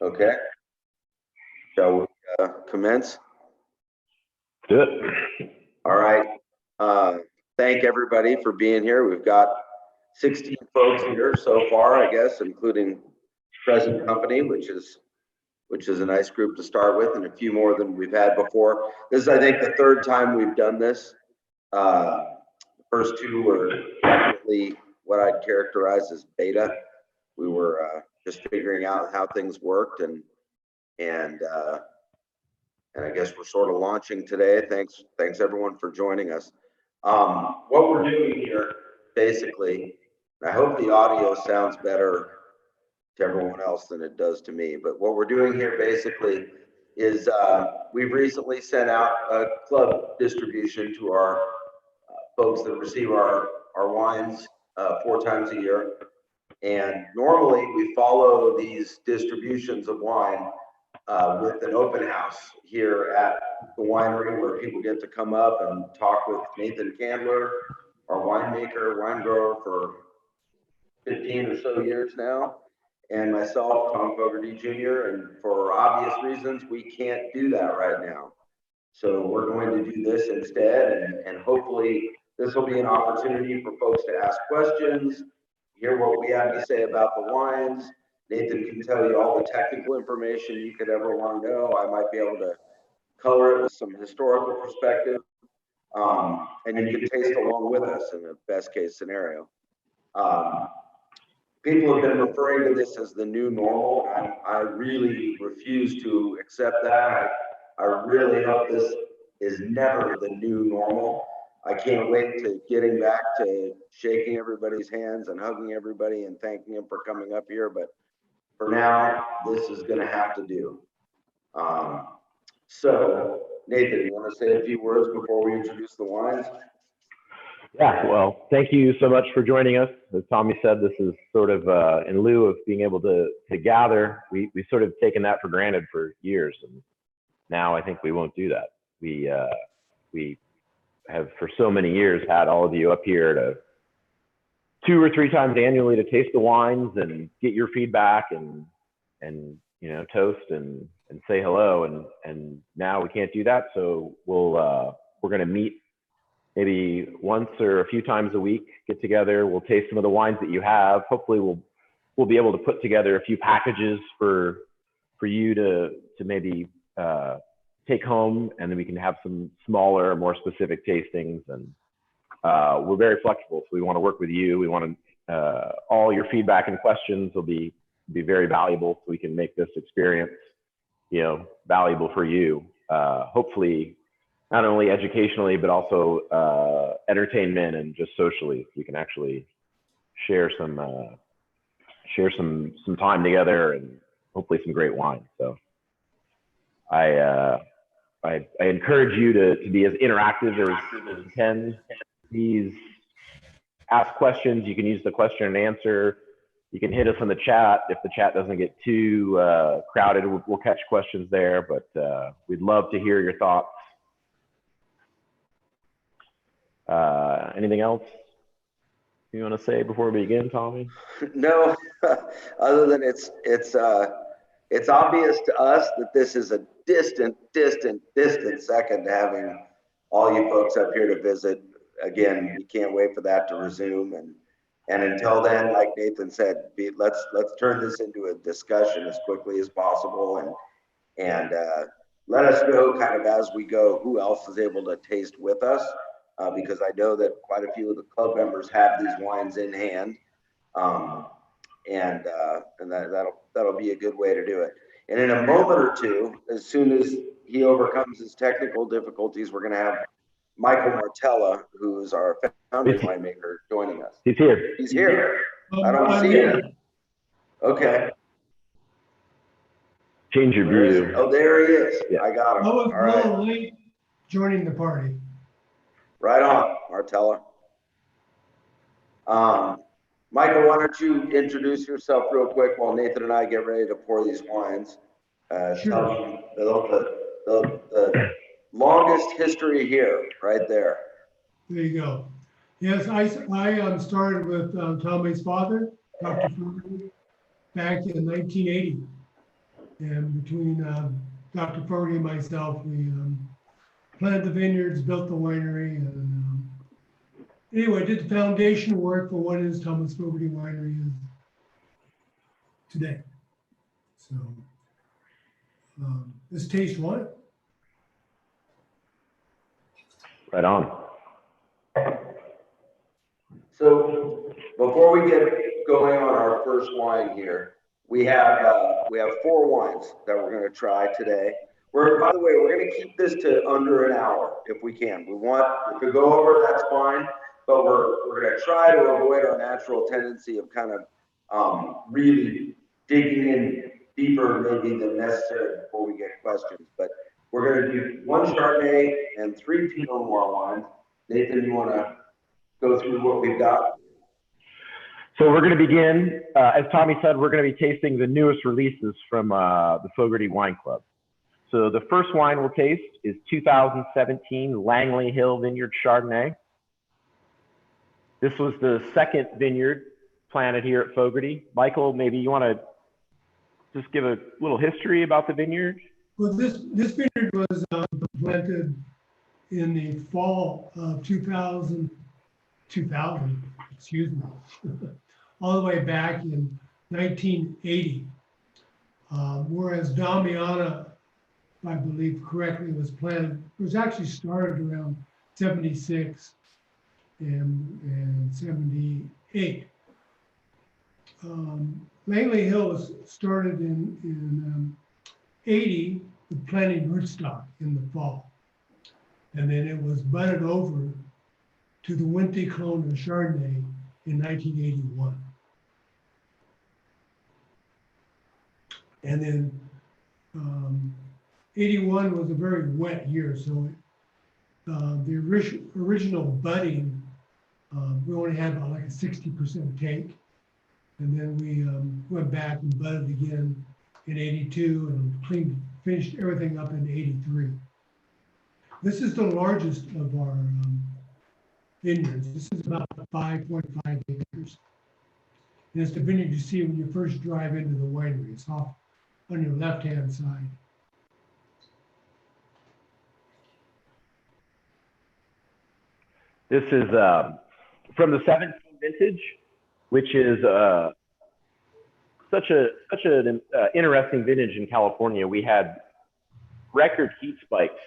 Okay. Shall we commence? Do it. All right. Thank everybody for being here. We've got 16 folks here so far, I guess, including present company, which is a nice group to start with, and a few more than we've had before. This is, I think, the third time we've done this. The first two were definitely what I'd characterize as beta. We were just figuring out how things worked, and I guess we're sort of launching today. Thanks everyone for joining us. What we're doing here, basically, and I hope the audio sounds better to everyone else than it does to me, but what we're doing here basically is we've recently sent out a club distribution to our folks that receive our wines 4 times a year. And normally we follow these distributions of wine with an open house here at the winery, where people get to come up and talk with Nathan Candler, our winemaker, wine grower for 15 or so years now, and myself, Tom Fogarty Jr. And for obvious reasons, we can't do that right now. So we're going to do this instead, and hopefully this will be an opportunity for folks to ask questions, hear what we have to say about the wines. Nathan can tell you all the technical information you could ever want to know. I might be able to color it with some historical perspective, and you can taste along with us in the best case scenario. People have been referring to this as the new normal. I really refuse to accept that. I really hope this is never the new normal. I can't wait to getting back to shaking everybody's hands and hugging everybody and thanking them for coming up here. But for now, this is going to have to do. So, Nathan, you want to say a few words before we introduce the wines? Yeah, well, thank you so much for joining us. As Tommy said, this is sort of in lieu of being able to gather. We sort of taken that for granted for years, and now I think we won't do that. We have for so many years had all of you up here to 2 or 3 times annually to taste the wines and get your feedback and you know, toast and say hello, and now we can't do that. So we're going to meet maybe once or a few times a week, get together. We'll taste some of the wines that you have. Hopefully we'll be able to put together a few packages for you to maybe take home, and then we can have some smaller, more specific tastings. And we're very flexible, so we want to work with you. We want to all your feedback and questions will be very valuable, so we can make this experience, you know, valuable for you. Hopefully, not only educationally, but also entertainment and just socially. We can actually share some time together, and hopefully some great wine. So I encourage you to be as interactive as you can. Please ask questions. You can use the question and answer. You can hit us in the chat. If the chat doesn't get too crowded, we'll catch questions there, but we'd love to hear your thoughts. Anything else you want to say before we begin, Tommy? No, other than it's obvious to us that this is a distant second to having all you folks up here to visit. Again, we can't wait for that to resume, and until then, like Nathan said, let's turn this into a discussion as quickly as possible, and let us know kind of as we go who else is able to taste with us. Because I know that quite a few of the club members have these wines in hand, and that'll be a good way to do it. And in a moment or two, as soon as he overcomes his technical difficulties, we're going to have Michael Martella, who is our founding winemaker, joining us. He's here. He's here. I don't see him. Okay. Change your view. Oh, there he is. Yeah. I got him. I was all right. a little late joining the party. Right on, Martella. Michael, why don't you introduce yourself real quick while Nathan and I get ready to pour these wines. Sure. Tell them the longest history here, right there. There you go. Yes, I started with Tommy's father, Dr. Fogarty, back in 1980. And between Dr. Fogarty and myself, we planted the vineyards, built the winery, and anyway, did the foundation work for what is Thomas Fogarty Winery is today. So let's taste wine. Right on. So before we get going on our first wine here, we have 4 wines that we're going to try today. By the way, we're going to keep this to under an hour if we can. If we go over, that's fine, but we're going to try to avoid our natural tendency of kind of really digging in deeper maybe than necessary before we get questions. But we're going to do 1 Chardonnay and 3 Pinot Noir wines. Nathan, you want to go through what we've got? So we're going to begin, as Tommy said, we're going to be tasting the newest releases from the Fogarty Wine Club. So the first wine we'll taste is 2017 Langley Hill Vineyard Chardonnay. This was the second vineyard planted here at Fogarty. Michael, maybe you want to just give a little history about the vineyard? Well, this vineyard was planted in the fall of 2000, excuse me, all the way back in 1980. Whereas Damiana, if I believe correctly, was planted, it was actually started around 76 and 78. Langley Hill was started in 80 with planting rootstock in the fall. And then it was budded over to the Winty clone of Chardonnay in 1981. And then 81 was a very wet year, so the original budding, we only had about like a 60% take. And then we went back and budded again in 82 and finished everything up in 83. This is the largest of our vineyards. This is about 5.5 acres. And it's the vineyard you see when you first drive into the winery. It's off on your left-hand side. This is from the 17 vintage, which is such an interesting vintage in California. We had record heat spikes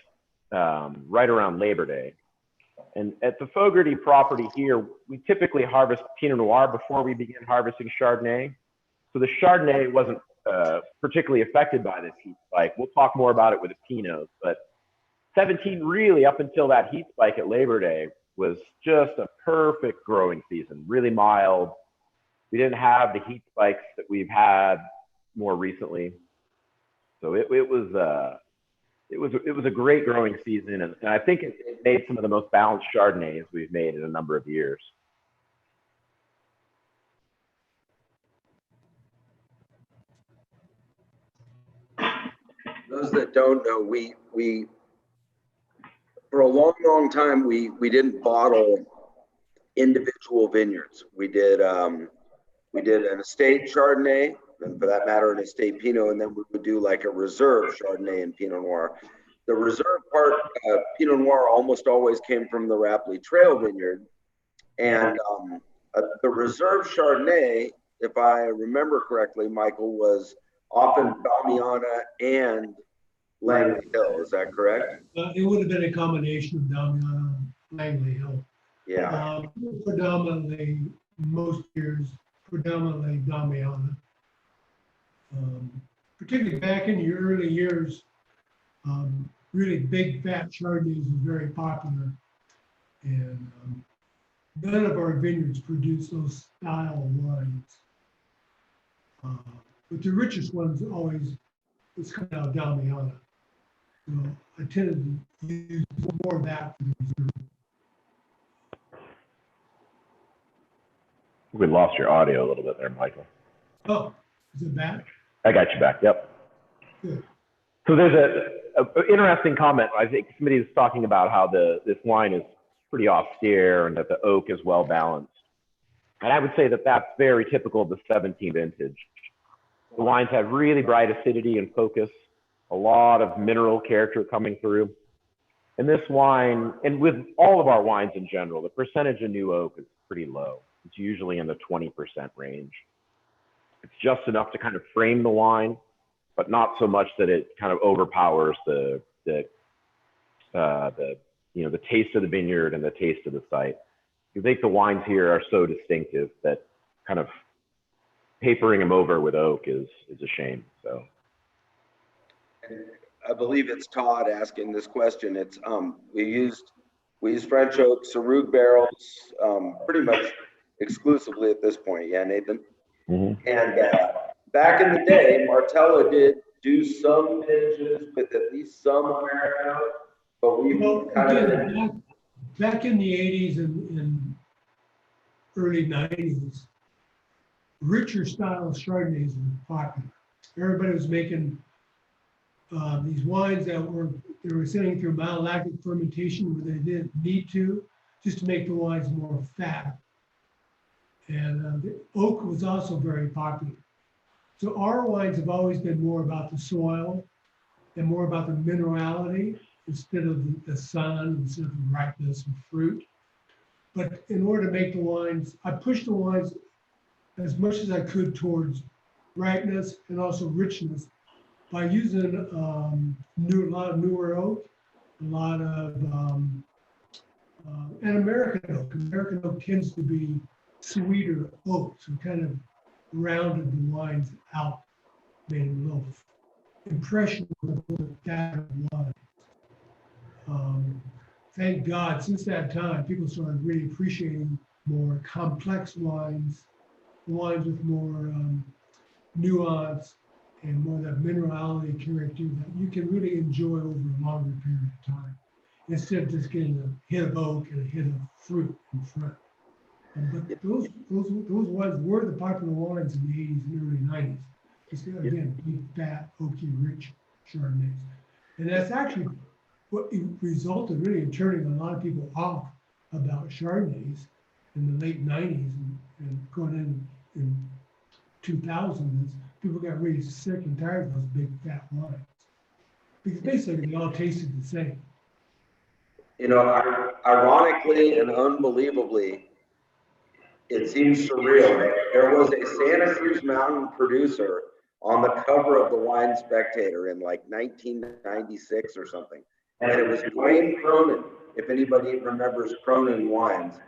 right around Labor Day. And at the Fogarty property here, we typically harvest Pinot Noir before we begin harvesting Chardonnay. So the Chardonnay wasn't particularly affected by this heat spike. We'll talk more about it with the Pinots, but 17 really up until that heat spike at Labor Day was just a perfect growing season, really mild. We didn't have the heat spikes that we've had more recently. So it was a great growing season, and I think it made some of the most balanced Chardonnays we've made in a number of years. Those that don't know, we for a long time we didn't bottle individual vineyards. We did an estate Chardonnay, and for that matter, an estate Pinot, and then we would do like a reserve Chardonnay and Pinot Noir. The reserve part, Pinot Noir, almost always came from the Rapley Trail Vineyard, and the reserve Chardonnay, if I remember correctly, Michael, was often Damiana and Langley Hill. Is that correct? It would have been a combination of Damiana and Langley Hill. Yeah. Predominantly, most years, predominantly Damiana. Particularly back in the early years, really big fat Chardonnays was very popular, and none of our vineyards produce those style wines. But the richest ones always was coming out of Damiana. So I tended to use more of that for the reserve. We lost your audio a little bit there, Michael. Oh, is it back? I got you back, yep. Good. So there's an interesting comment. I think somebody was talking about how this wine is pretty austere and that the oak is well balanced. And I would say that that's very typical of the 17 vintage. The wines have really bright acidity and focus, a lot of mineral character coming through. And this wine, and with all of our wines in general, the percentage of new oak is pretty low. It's usually in the 20% range. It's just enough to kind of frame the wine, but not so much that it kind of overpowers the taste of the vineyard and the taste of the site. I think the wines here are so distinctive that kind of papering them over with oak is a shame. So, I believe it's Todd asking this question. It's we used French oak Sarug barrels pretty much exclusively at this point. Yeah, Nathan. mm-hmm. And back in the day, Martella did do some vintages with at least some American oak, but we kind of back in the 80s and early 90s, richer style Chardonnays were popular. Everybody was making these wines that they were sitting through malolactic fermentation where they didn't need to, just to make the wines more fat. And the oak was also very popular. So our wines have always been more about the soil and more about the minerality instead of the sun, instead of the ripeness and fruit. But in order to make the wines, I pushed the wines as much as I could towards ripeness and also richness by using a lot of newer oak, a lot of, and American oak. American oak tends to be sweeter oak, so kind of rounded the wines out, made a little impression of that wine. Thank God, since that time, people started really appreciating more complex wines, wines with more nuance and more of that minerality character that you can really enjoy over a longer period of time, instead of just getting a hit of oak and a hit of fruit in front. But those wines were the popular wines in the 80s and early 90s. Just, again, big, fat, oaky, rich Chardonnays. And that's actually what resulted really in turning a lot of people off about Chardonnays in the late 90s and going in 2000s. People got really sick and tired of those big, fat wines. Because basically they all tasted the same. You know, ironically and unbelievably, it seems surreal. There was a Santa Cruz Mountain producer on the cover of the Wine Spectator in like 1996 or something. And it was Dwayne Cronin, if anybody remembers Cronin wines.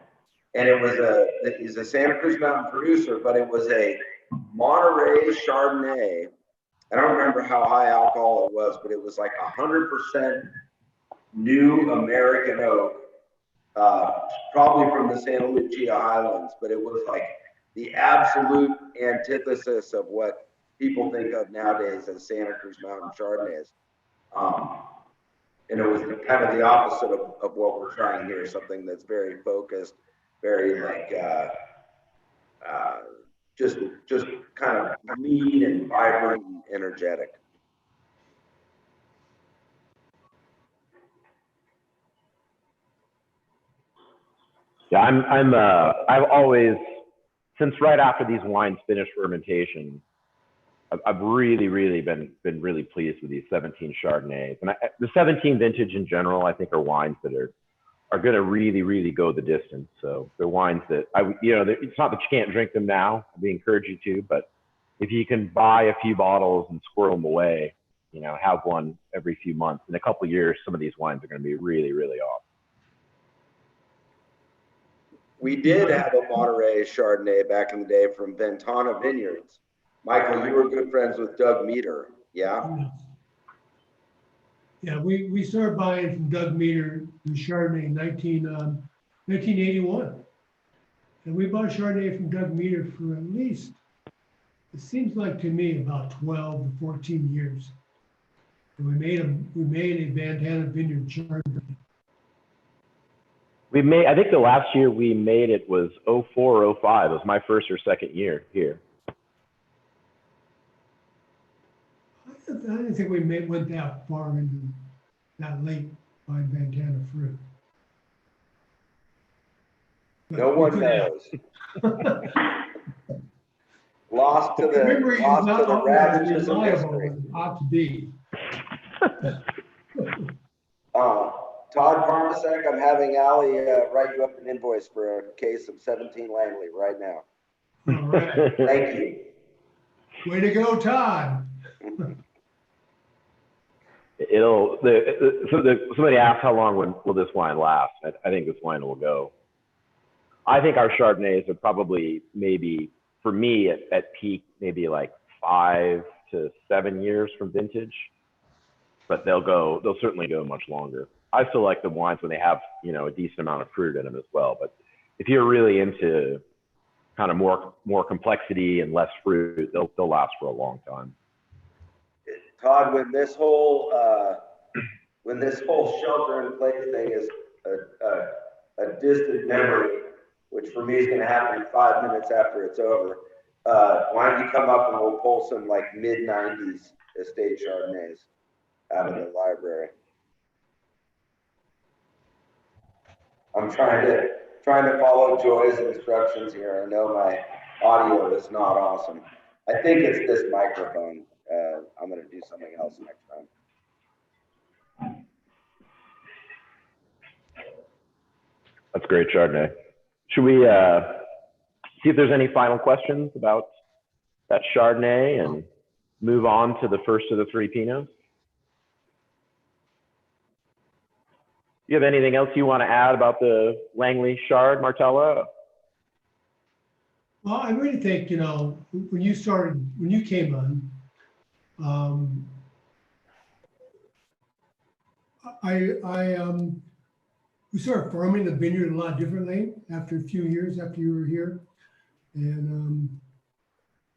And he's a Santa Cruz Mountain producer, but it was a Monterey Chardonnay. I don't remember how high alcohol it was, but it was like 100% new American oak. Probably from the Santa Lucia Highlands, but it was like the absolute antithesis of what people think of nowadays as Santa Cruz Mountain Chardonnays. And it was kind of the opposite of what we're trying here, something that's very focused, very like just kind of lean and vibrant and energetic. Yeah, I've always, since right after these wines finished fermentation, I've really been really pleased with these 17 Chardonnays. And the 17 vintage in general, I think, are wines that are going to really go the distance. So they're wines that it's not that you can't drink them now. We encourage you to, but if you can buy a few bottles and squirrel them away, have one every few months. In a couple of years, some of these wines are going to be really awesome. We did have a Monterey Chardonnay back in the day from Ventana Vineyards. Michael, you were good friends with Doug Meter, yeah? Yeah, we started buying from Doug Meter the Chardonnay in 1981. And we bought Chardonnay from Doug Meter for at least, it seems like to me, about 12 to 14 years. And we made a Ventana Vineyard Chardonnay. I think the last year we made it was 04 or 05. It was my first or second year here. I didn't think we went that far into that late by Ventana fruit. But no one knows. Lost to the Memory is not always ravages of reliable history. as it ought to be. Todd Parmasek, I'm having Allie write you up an invoice for a case of 17 Langley right now. All right. Thank you. Way to go, Todd. Somebody asked how long will this wine last? I think this wine will go. I think our Chardonnays are probably maybe, for me at peak, maybe like 5 to 7 years from vintage, but they'll certainly go much longer. I still like the wines when they have, a decent amount of fruit in them as well. But if you're really into kind of more complexity and less fruit, they'll last for a long time. Todd, when this whole shelter in place thing is a distant memory, which for me is going to happen 5 minutes after it's over, why don't you come up and we'll pull some like mid-90s estate Chardonnays out of the library. I'm trying to follow Joy's instructions here. I know my audio is not awesome. I think it's this microphone. I'm going to do something else next time. That's great Chardonnay. Should we see if there's any final questions about that Chardonnay and move on to the first of the 3 Pinots? Do you have anything else you want to add about the Langley Chard, Martella? Well, I really think, when you came on, we started farming the vineyard a lot differently after a few years after you were here. And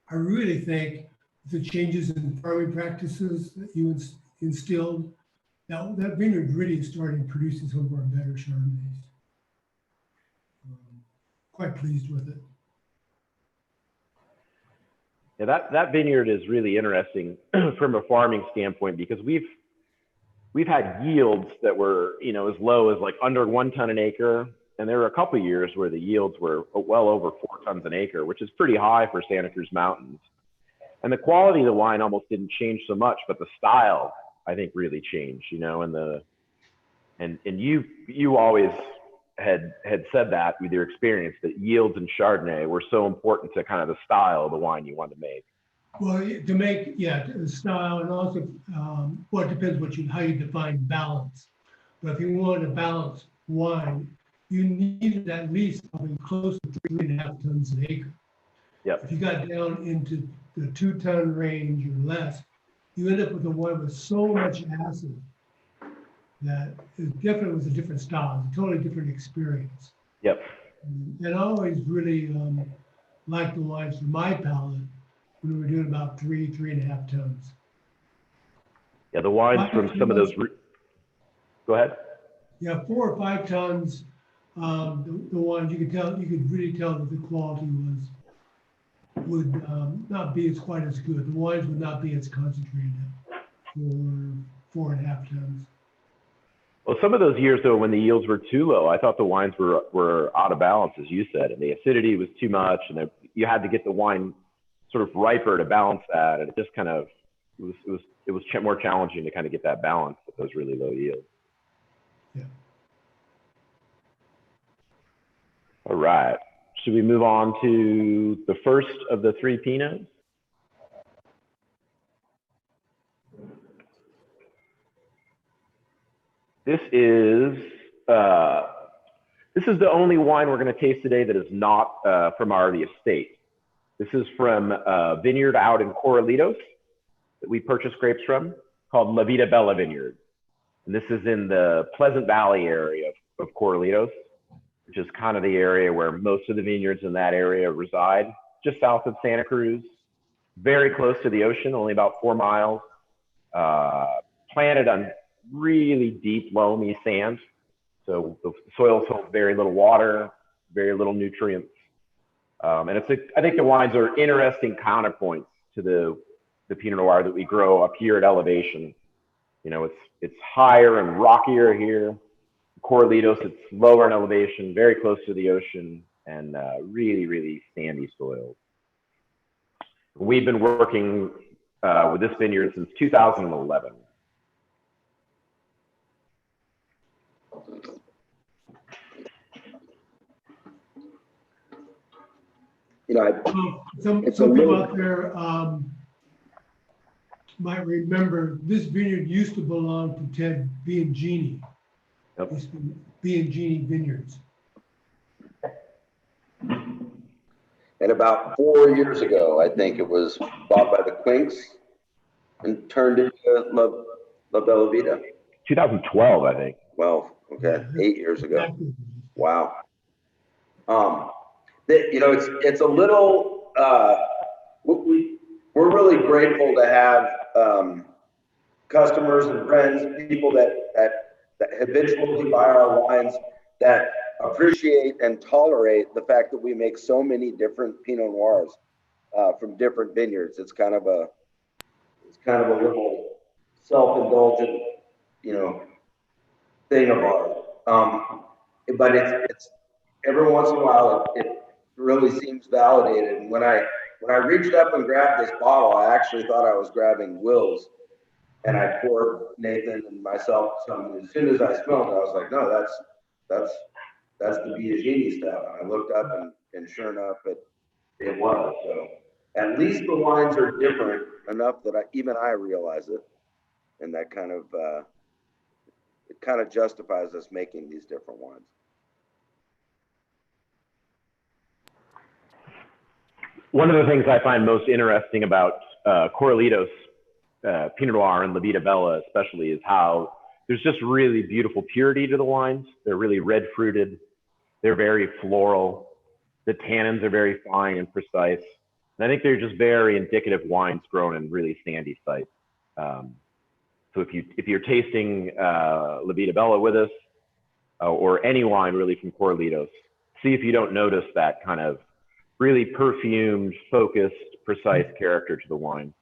I really think the changes in farming practices that you instilled, that vineyard really started producing some of our better Chardonnays. Quite pleased with it. Yeah, that vineyard is really interesting from a farming standpoint because we've had yields that were, as low as like under 1 ton an acre. And there were a couple of years where the yields were well over 4 tons an acre, which is pretty high for Santa Cruz Mountains. And the quality of the wine almost didn't change so much, but the style, I think, really changed, and you always had said that with your experience that yields in Chardonnay were so important to kind of the style of the wine you wanted to make. Well, to make, the style, and also, it depends how you define balance. But if you want a balanced wine, you need at least probably close to 3.5 tons an acre. Yep. If you got down into the 2 ton range or less, you end up with a wine with so much acid that it definitely was a different style, a totally different experience. Yep. And I always really liked the wines for my palate when we were doing about 3.5 tons. Yeah, the wines from some of those. Go ahead. Yeah, 4 or 5 tons. The wines you could really tell that the quality would not be quite as good. The wines would not be as concentrated for 4.5 tons. Well, some of those years though, when the yields were too low, I thought the wines were out of balance, as you said, and the acidity was too much, and you had to get the wine sort of riper to balance that, and it just kind of it was more challenging to kind of get that balance with those really low yields. Yeah. All right. Should we move on to the first of the 3 Pinots? This is the only wine we're going to taste today that is not from the estate. This is from Vineyard out in Corralitos that we purchased grapes from, called La Vida Bella Vineyard. And this is in the Pleasant Valley area of Corralitos, which is kind of the area where most of the vineyards in that area reside, just south of Santa Cruz, very close to the ocean, only about 4 miles, planted on really deep, loamy sand. So the soils hold very little water, very little nutrients. And I think the wines are interesting counterpoints to the Pinot Noir that we grow up here at elevation. It's higher and rockier here. Corralitos, it's lower in elevation, very close to the ocean, and really, really sandy soils. We've been working with this vineyard since 2011. You know, Some it's a people little- out there might remember this vineyard used to belong to Ted Biagini. Yep. Used to be Biagini Vineyards. And about 4 years ago, I think it was bought by the Quinks and turned into La Bella Vida. 2012, I think. Well, okay, 8 years ago. Exactly. Wow. You know, it's a little, we're really grateful to have customers and friends, people that habitually buy our wines, that appreciate and tolerate the fact that we make so many different Pinot Noirs from different vineyards. It's kind of a little self-indulgent, you know, thing of ours. But it's every once in a while it really seems validated. And when I reached up and grabbed this bottle, I actually thought I was grabbing Will's, and I poured Nathan and myself some. As soon as I smelled it, I was like, no, that's the Biagini stuff. And I looked up and sure enough, it was. So at least the wines are different enough that even I realize it, and that kind of it kind of justifies us making these different wines. One of the things I find most interesting about Corralitos Pinot Noir and La Vida Bella especially is how there's just really beautiful purity to the wines. They're really red fruited. They're very floral. The tannins are very fine and precise. And I think they're just very indicative wines grown in really sandy sites. So if you're tasting La Vida Bella with us, or any wine really from Corralitos, see if you don't notice that kind of really perfumed, focused, precise character to the wine.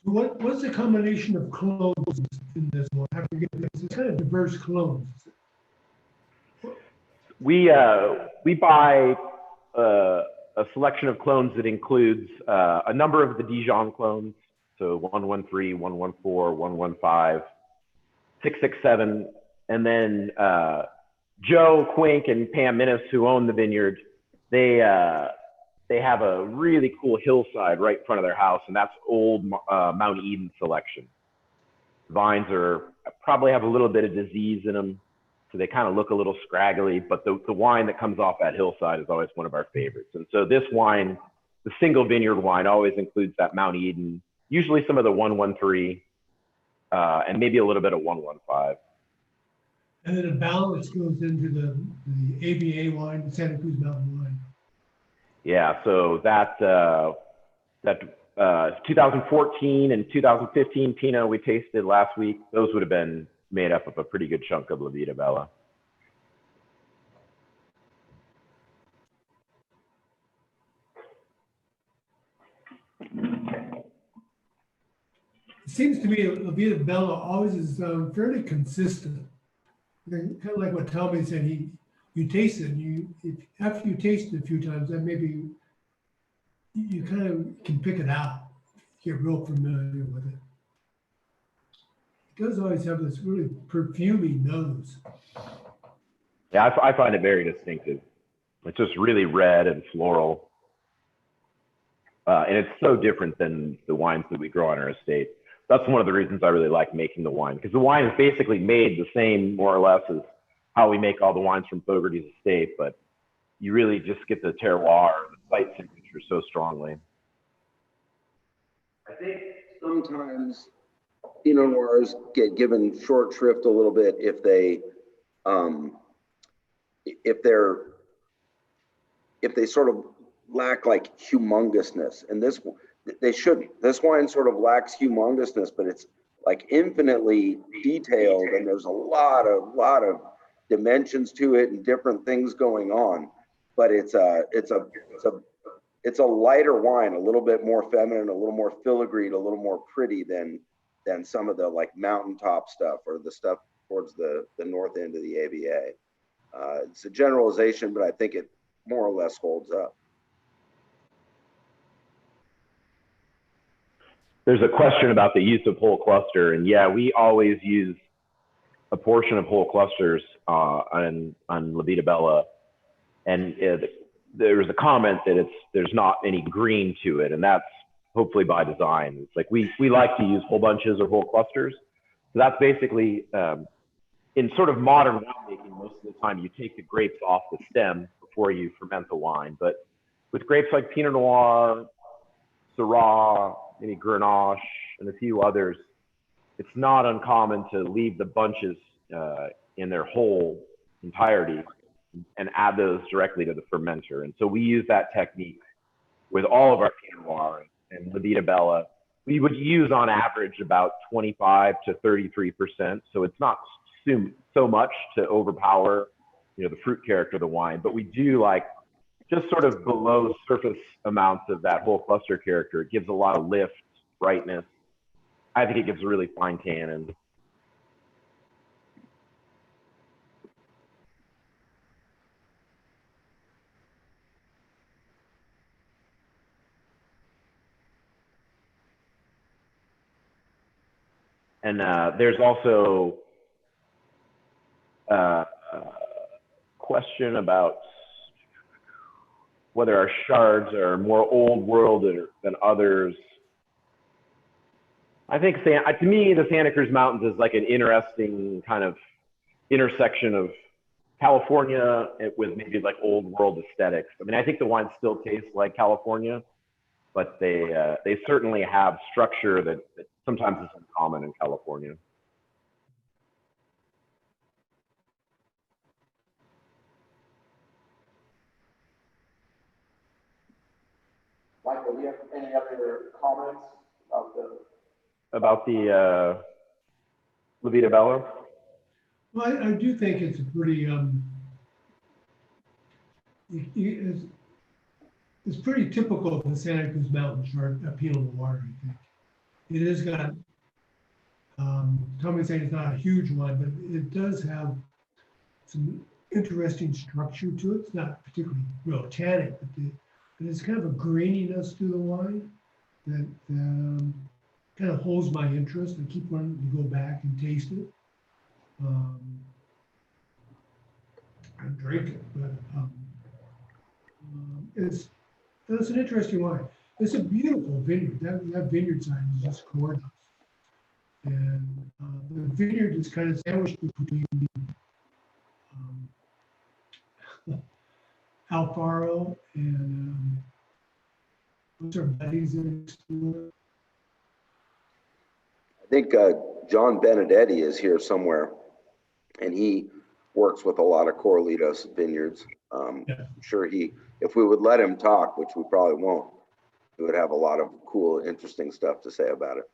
What's the combination of clones in this one? I forget this. It's kind of diverse clones. We buy a selection of clones that includes a number of the Dijon clones, so 113, 114, 115, 667, and then Joe Quink and Pam Minnis, who own the vineyard, they have a really cool hillside right in front of their house, and that's old Mount Eden selection. Vines probably have a little bit of disease in them, so they kind of look a little scraggly, but the wine that comes off that hillside is always one of our favorites. And so this wine, the single vineyard wine, always includes that Mount Eden, usually some of the 113, and maybe a little bit of 115. And then a balance goes into the AVA wine, the Santa Cruz Mountain wine. Yeah, so that 2014 and 2015 Pinot we tasted last week, those would have been made up of a pretty good chunk of La Vida Bella. It seems to me La Vida Bella always is fairly consistent. Kind of like what Tommy said, you taste it, after you taste it a few times, then maybe you kind of can pick it out, get real familiar with it. It does always have this really perfumey nose. Yeah, I find it very distinctive. It's just really red and floral. And it's so different than the wines that we grow on our estate. That's one of the reasons I really like making the wine, because the wine is basically made the same, more or less, as how we make all the wines from Fogarty's estate, but you really just get the terroir, the site signature so strongly. I think sometimes Pinot Noirs get given short shrift a little bit if they sort of lack like humongousness, and they shouldn't. This wine sort of lacks humongousness, but it's like infinitely detailed, and there's a lot of dimensions to it and different things going on. But it's a lighter wine, a little bit more feminine, a little more filigreed, a little more pretty than some of the like mountaintop stuff or the stuff towards the north end of the AVA. It's a generalization, but I think it more or less holds up. There's a question about the use of whole cluster, and yeah, we always use a portion of whole clusters on La Vida Bella, and there was a comment that there's not any green to it, and that's hopefully by design. It's like we like to use whole bunches or whole clusters. So that's basically in sort of modern winemaking. Most of the time, you take the grapes off the stem before you ferment the wine, but with grapes like Pinot Noir, Syrah, maybe Grenache, and a few others, it's not uncommon to leave the bunches in their whole entirety and add those directly to the fermenter. And so we use that technique with all of our Pinot Noir and La Vida Bella. We would use on average about 25 to 33%. So it's not so much to overpower, the fruit character of the wine, but we do like just sort of below surface amounts of that whole cluster character. It gives a lot of lift, brightness. I think it gives a really fine tannin. And there's also a question about whether our shards are more old world than others. I think, to me, the Santa Cruz Mountains is like an interesting kind of intersection of California with maybe like old world aesthetics. I mean, I think the wine still tastes like California, but they certainly have structure that sometimes is uncommon in California. Michael, do you have any other comments about the La Vida Bella? Well, I do think it's a pretty it's pretty typical of the Santa Cruz Mountain Chard Pinot Noir. I think it has got. Tommy's saying it's not a huge one, but it does have some interesting structure to it. It's not particularly real tannic, but it's kind of a graininess to the wine that kind of holds my interest. I keep wanting to go back and taste it. I drink it, but it's an interesting wine. It's a beautiful vineyard. That vineyard side is just gorgeous. And the vineyard is kind of sandwiched between Alfaro and what's our buddies next to it? I think John Benedetti is here somewhere, and he works with a lot of Corralitos vineyards. I'm sure if we would let him talk, which we probably won't, he would have a lot of cool, interesting stuff to say about it.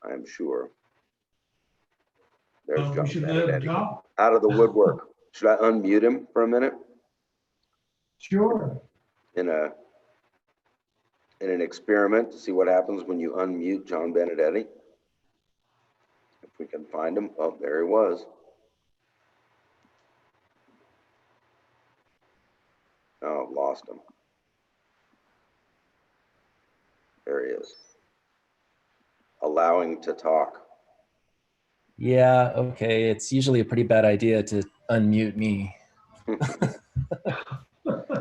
I'm sure. There's John Benedetti out of the woodwork. Should I unmute him for a minute? Sure. In an experiment to see what happens when you unmute John Benedetti. If we can find him. Oh, there he was. Oh, lost him. There he is. Allowing to talk. Yeah, okay. It's usually a pretty bad idea to unmute me.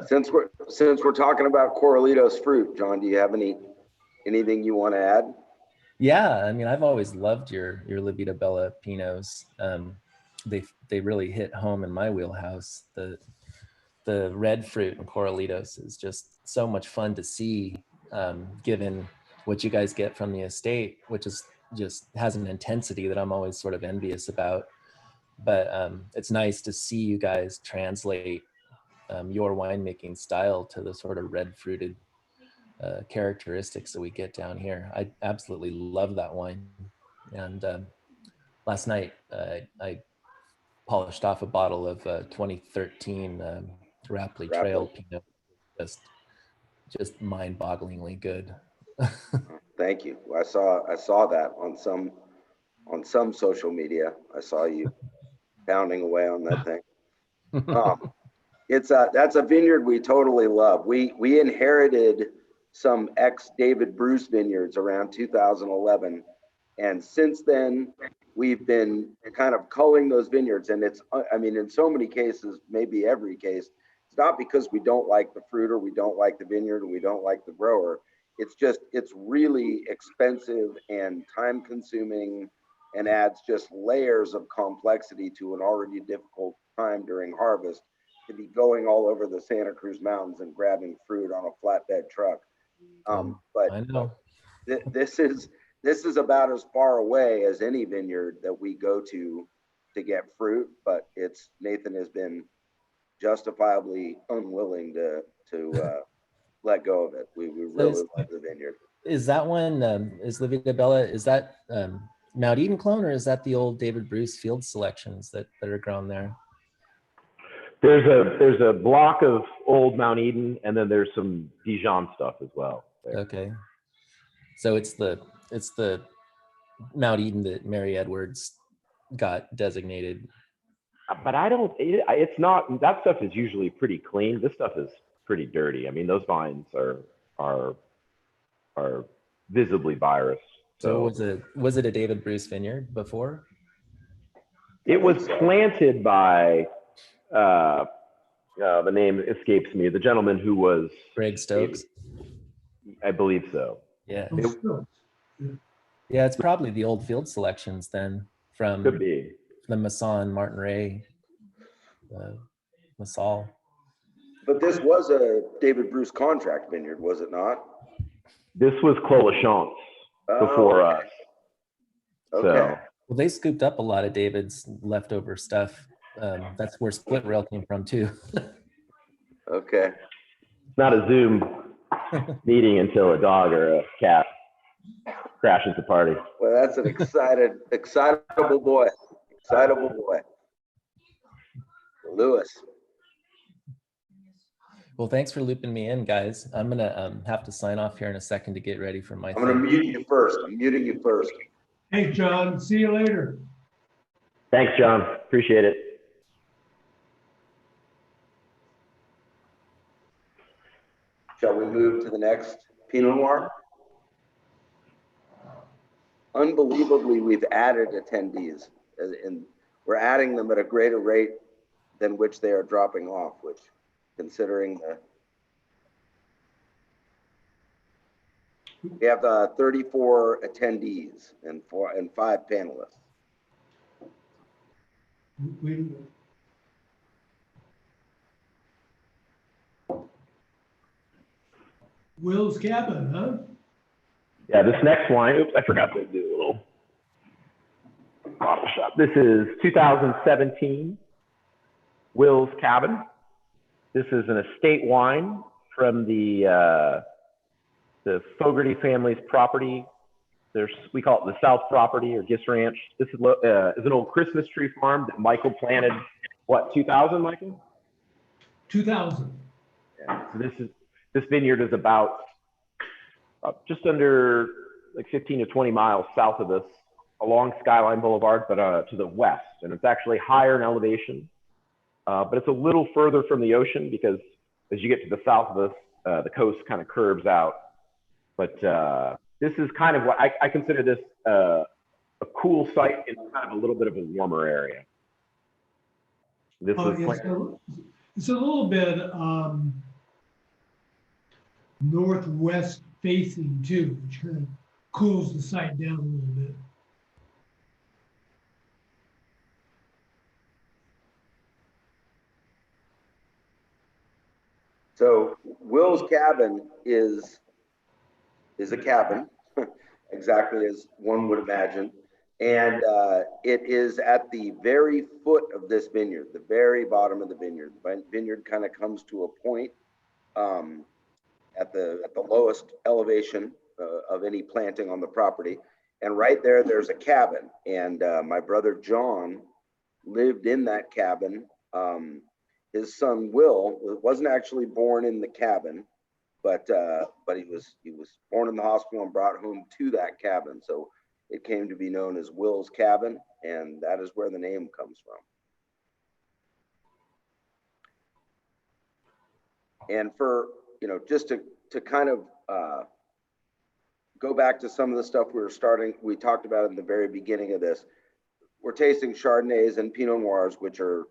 Since we're talking about Corralitos fruit, John, do you have anything you want to add? Yeah, I mean, I've always loved your La Vida Bella Pinots. They really hit home in my wheelhouse. The red fruit in Corralitos is just so much fun to see, given what you guys get from the estate, which is just has an intensity that I'm always sort of envious about. But it's nice to see you guys translate your winemaking style to the sort of red fruited characteristics that we get down here. I absolutely love that wine. And last night I polished off a bottle of 2013 Rapley Trail Pinot. Just mind-bogglingly good. Thank you. I saw that on some social media. I saw you pounding away on that thing. That's a vineyard we totally love. We inherited some ex-David Bruce vineyards around 2011. And since then, we've been kind of culling those vineyards. And it's, I mean, in so many cases, maybe every case, it's not because we don't like the fruit or we don't like the vineyard or we don't like the grower. It's just, it's really expensive and time consuming and adds just layers of complexity to an already difficult time during harvest to be going all over the Santa Cruz Mountains and grabbing fruit on a flatbed truck. But I know. this is about as far away as any vineyard that we go to get fruit, but Nathan has been justifiably unwilling to let go of it. We really love the vineyard. Is that one, is La Vida Bella, is that Mount Eden clone, or is that the old David Bruce field selections that are grown there? There's a block of old Mount Eden, and then there's some Dijon stuff as well there. Okay. So it's the Mount Eden that Mary Edwards got designated. But it's not, that stuff is usually pretty clean. This stuff is pretty dirty. I mean, those vines are visibly virus. So was it a David Bruce vineyard before? It was planted by, the name escapes me, the gentleman who was Greg Stokes? I believe so. Yeah. Yeah, it's probably the old field selections then from Could be. the Masson, Martin Ray, Massal. But this was a David Bruce contract vineyard, was it not? This was Clos La Chance before us. Okay. So, Well, they scooped up a lot of David's leftover stuff. That's where Split Rail came from too. Okay. it's not a Zoom meeting until a dog or a cat crashes the party. Well, that's an excitable boy. Excitable boy. Lewis. Well, thanks for looping me in, guys. I'm gonna have to sign off here in a second to get ready for my I'm going to mute you first. I'm muting you first. Hey, John, see you later. Thanks, John. Appreciate it. Shall we move to the next Pinot Noir? Unbelievably, we've added attendees, and we're adding them at a greater rate than which they are dropping off, which, considering we have 34 attendees and 5 panelists. Will's Cabin, huh? Yeah, this next wine, oops, I forgot to do a little bottle shot. This is 2017 Will's Cabin. This is an estate wine from the Fogarty family's property. We call it the South Property or Gis Ranch. This is an old Christmas tree farm that Michael planted, what, 2000, Michael? 2000. Yeah, so this vineyard is about just under like 15 to 20 miles south of us along Skyline Boulevard, but to the west. And it's actually higher in elevation, but it's a little further from the ocean because as you get to the south of us, the coast kind of curves out. But this is kind of what I consider this a cool site in kind of a little bit of a warmer area. This it's a little bit northwest facing too, which kind of cools the site down a little bit. So Will's Cabin is a cabin, exactly as one would imagine. And it is at the very foot of this vineyard, the very bottom of the vineyard. The vineyard kind of comes to a point at the lowest elevation of any planting on the property. And right there, there's a cabin. And my brother John lived in that cabin. His son Will wasn't actually born in the cabin, but he was born in the hospital and brought home to that cabin. So it came to be known as Will's Cabin, and that is where the name comes from. And for, just to kind of go back to some of the stuff we talked about in the very beginning of this. We're tasting Chardonnays and Pinot Noirs, which are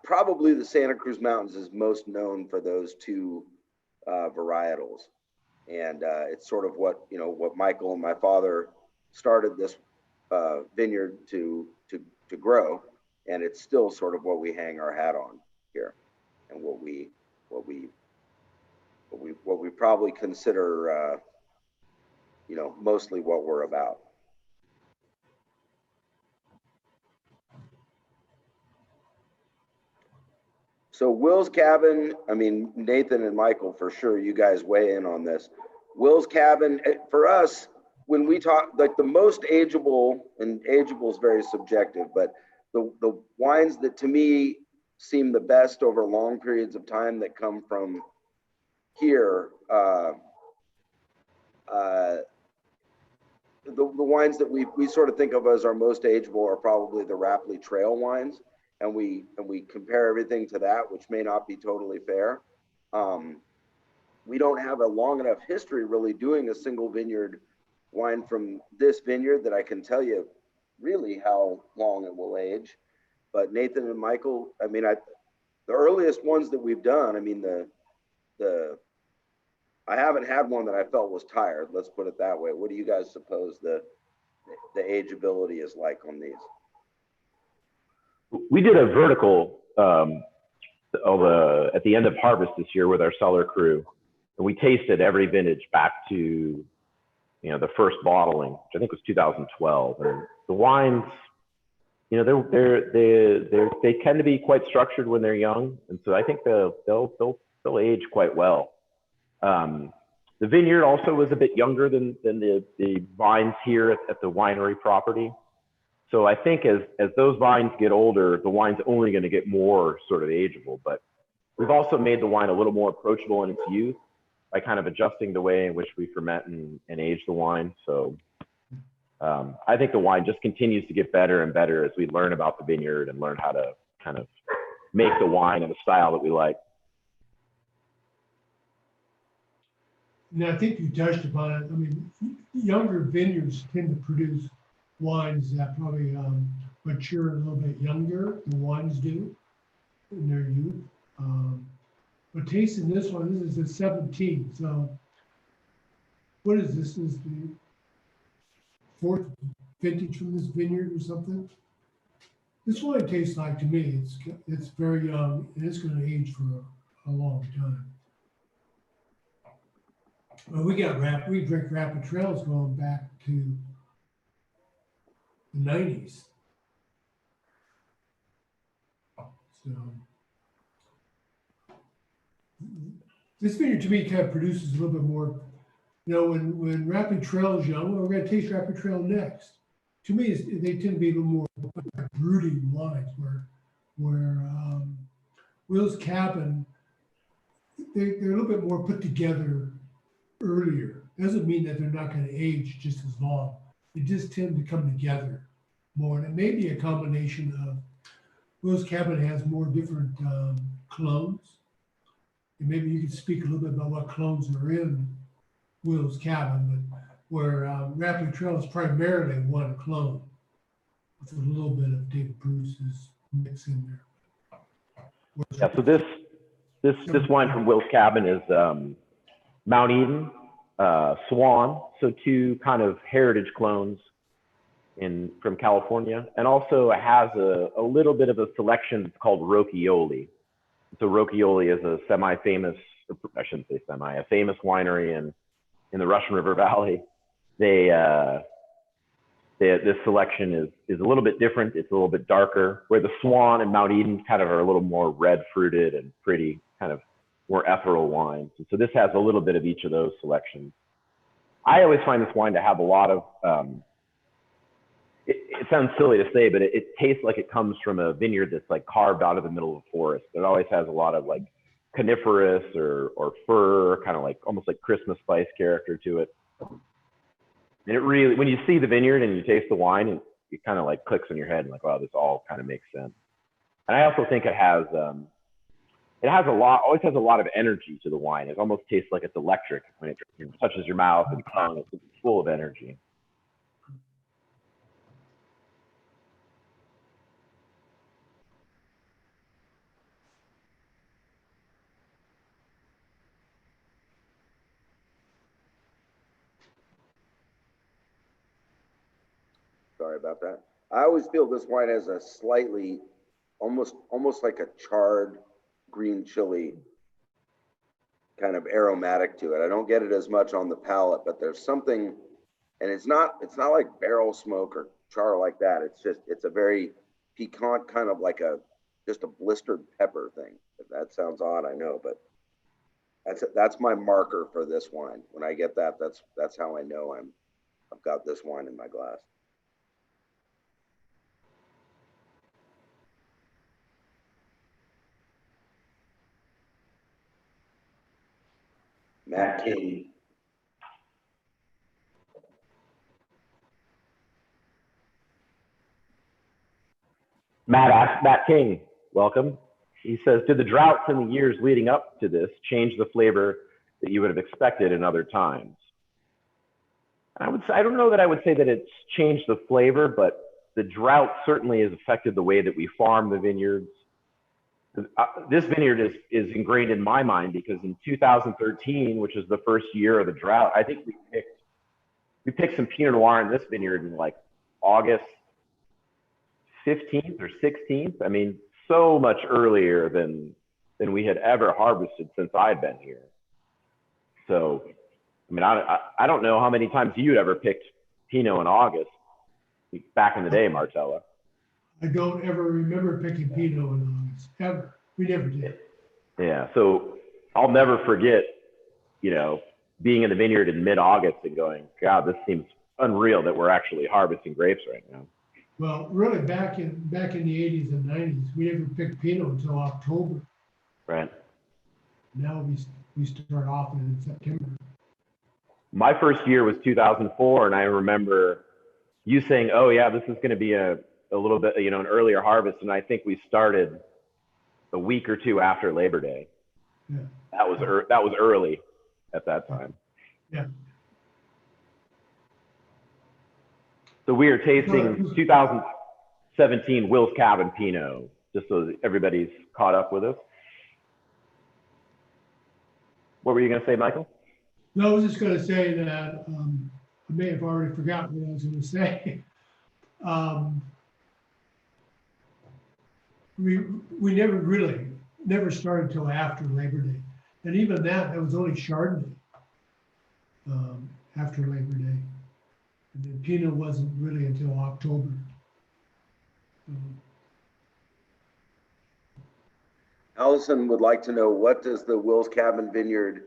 probably the Santa Cruz Mountains is most known for those two varietals. And it's sort of what Michael and my father started this vineyard to grow, and it's still sort of what we hang our hat on here, and what we probably consider mostly what we're about. So Will's Cabin, I mean, Nathan and Michael, for sure, you guys weigh in on this. Will's Cabin, for us, when we talk, like the most ageable, and ageable is very subjective, but the wines that to me seem the best over long periods of time that come from here, the wines that we sort of think of as our most ageable are probably the Rapley Trail wines. And we compare everything to that, which may not be totally fair. We don't have a long enough history really doing a single vineyard wine from this vineyard that I can tell you really how long it will age. But Nathan and Michael, I mean, the earliest ones that we've done, I mean, I haven't had one that I felt was tired. Let's put it that way. What do you guys suppose the ageability is like on these? We did a vertical at the end of harvest this year with our cellar crew, and we tasted every vintage back to the first bottling, which I think was 2012. And the wines, they tend to be quite structured when they're young, and so I think they'll age quite well. The vineyard also was a bit younger than the vines here at the winery property. So I think as those vines get older, the wine's only going to get more sort of ageable. But we've also made the wine a little more approachable in its youth by kind of adjusting the way in which we ferment and age the wine. So I think the wine just continues to get better and better as we learn about the vineyard and learn how to kind of make the wine in a style that we like. And I think you touched upon it. I mean, younger vineyards tend to produce wines that probably mature a little bit younger than wines do in their youth. But tasting this one, this is a 17. So what is this? Is the fourth vintage from this vineyard or something? This wine tastes like, to me, it's very young and it's going to age for a long time. Well, we drink Rapid Trails going back to the 90s. So this vineyard to me kind of produces a little bit more, when Rapid Trail is young, well, we're going to taste Rapid Trail next. To me, they tend to be a little more brooding wines, where Will's Cabin, they're a little bit more put together earlier. Doesn't mean that they're not going to age just as long. They just tend to come together more. And it may be a combination of Will's Cabin has more different clones. And maybe you could speak a little bit about what clones are in Will's Cabin, but where Rapley Trail is primarily one clone with a little bit of David Bruce's mix in there. Yeah, so this wine from Will's Cabin is Mount Eden, Swan, so two kind of heritage clones from California, and also it has a little bit of a selection called Rocchioli. So Rocchioli is a semi-famous, I shouldn't say semi, a famous winery in the Russian River Valley. This selection is a little bit different. It's a little bit darker, where the Swan and Mount Eden kind of are a little more red fruited and pretty, kind of more ethereal wines. And so this has a little bit of each of those selections. I always find this wine to have a lot of, it sounds silly to say, but it tastes like it comes from a vineyard that's like carved out of the middle of a forest. It always has a lot of like coniferous or fir, kind of like almost like Christmas spice character to it. And it really, when you see the vineyard and you taste the wine, it kind of like clicks in your head and like, wow, this all kind of makes sense. And I also think it has it has always has a lot of energy to the wine. It almost tastes like it's electric when it touches your mouth and tongue. It's full of energy. Sorry about that. I always feel this wine has a slightly, almost like a charred green chili kind of aromatic to it. I don't get it as much on the palate, but there's something, and it's not like barrel smoke or char like that. It's a very piquant kind of like just a blistered pepper thing. If that sounds odd, I know, but that's my marker for this wine. When I get that, that's how I know I've got this wine in my glass. Matt King. Matt King, welcome. He says, did the droughts in the years leading up to this change the flavor that you would have expected in other times? I don't know that I would say that it's changed the flavor, but the drought certainly has affected the way that we farm the vineyards. This vineyard is ingrained in my mind because in 2013, which is the first year of the drought, I think we picked some Pinot Noir in this vineyard in like August 15th or 16th. I mean, so much earlier than we had ever harvested since I'd been here. So, I mean, I don't know how many times you'd ever picked Pinot in August back in the day, Marcella. I don't ever remember picking Pinot in August, ever. We never did. Yeah, so I'll never forget, being in the vineyard in mid-August and going, God, this seems unreal that we're actually harvesting grapes right now. Well, really, back in the 80s and 90s, we never picked Pinot until October. Right. Now we start off in September. My first year was 2004, and I remember you saying, "Oh yeah, this is going to be a little bit, an earlier harvest," and I think we started a week or two after Labor Day. Yeah. That was early at that time. Yeah. So we are tasting 2017 Will's Cabin Pinot, just so that everybody's caught up with us. What were you going to say, Michael? No, I was just going to say that I may have already forgotten what I was going to say. We never started till after Labor Day, and even that was only Chardonnay after Labor Day, and then Pinot wasn't really until October. Allison would like to know, what does the Will's Cabin Vineyard,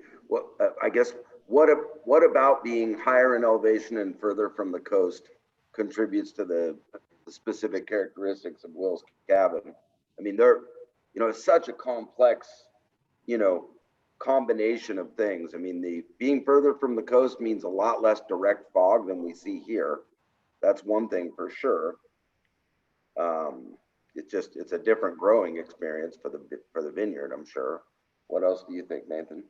what about being higher in elevation and further from the coast contributes to the specific characteristics of Will's Cabin? I mean, it's such a complex, combination of things. I mean, being further from the coast means a lot less direct fog than we see here. That's one thing for sure. It's a different growing experience for the vineyard, I'm sure. What else do you think, Nathan?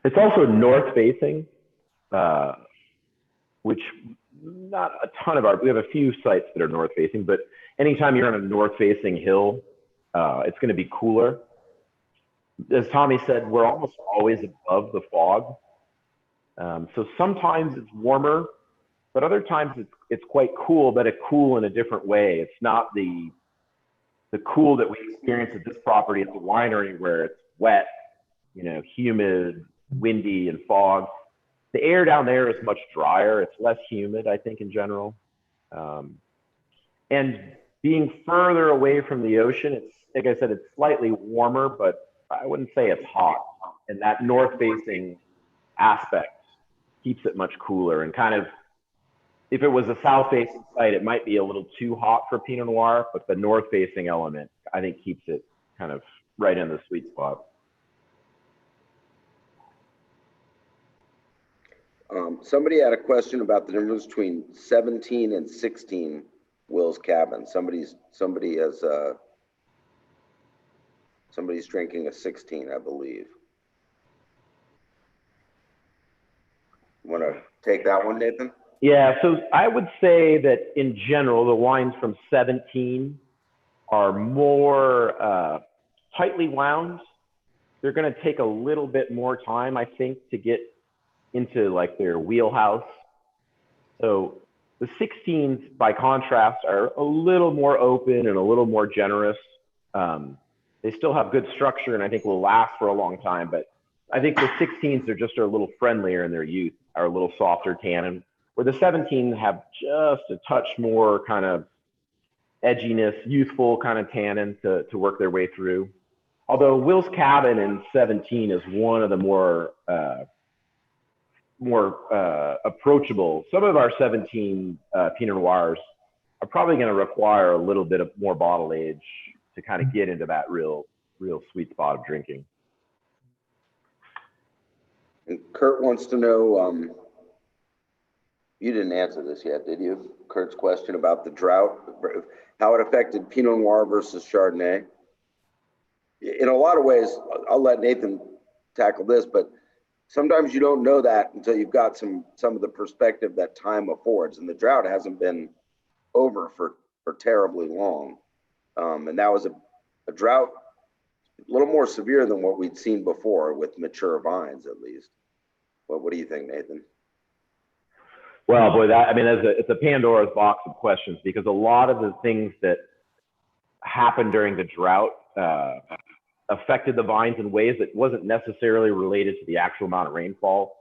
It's also north facing, which not a ton of we have a few sites that are north facing, but anytime you're on a north facing hill, it's going to be cooler. As Tommy said, we're almost always above the fog. So sometimes it's warmer, but other times it's quite cool, but a cool in a different way. It's not the cool that we experience at this property at the winery where it's wet, humid, windy, and fog. The air down there is much drier. It's less humid, I think, in general. And being further away from the ocean, it's, like I said, it's slightly warmer, but I wouldn't say it's hot. And that north-facing aspect keeps it much cooler. And kind of, if it was a south-facing site, it might be a little too hot for Pinot Noir, but the north-facing element, I think, keeps it kind of right in the sweet spot. Somebody had a question about the difference between 17 and 16 Will's Cabin. Somebody has Somebody's drinking a 16, I believe. Want to take that one, Nathan? Yeah, so I would say that in general, the wines from 17 are more tightly wound. They're going to take a little bit more time, I think, to get into like their wheelhouse. So the 16s, by contrast, are a little more open and a little more generous. They still have good structure and I think will last for a long time, but I think the 16s are just a little friendlier in their youth, are a little softer tannin, where the 17 have just a touch more kind of edginess, youthful kind of tannin to work their way through. Although Will's Cabin in 17 is one of the more approachable. Some of our 17 Pinot Noirs are probably going to require a little bit of more bottle age to kind of get into that real sweet spot of drinking. And Kurt wants to know, you didn't answer this yet, did you? Kurt's question about the drought, how it affected Pinot Noir versus Chardonnay. In a lot of ways, I'll let Nathan tackle this, but sometimes you don't know that until you've got some of the perspective that time affords, and the drought hasn't been over for terribly long. And that was a drought a little more severe than what we'd seen before with mature vines, at least. Well, what do you think, Nathan? Well, boy, it's a Pandora's box of questions, because a lot of the things that happened during the drought affected the vines in ways that wasn't necessarily related to the actual amount of rainfall.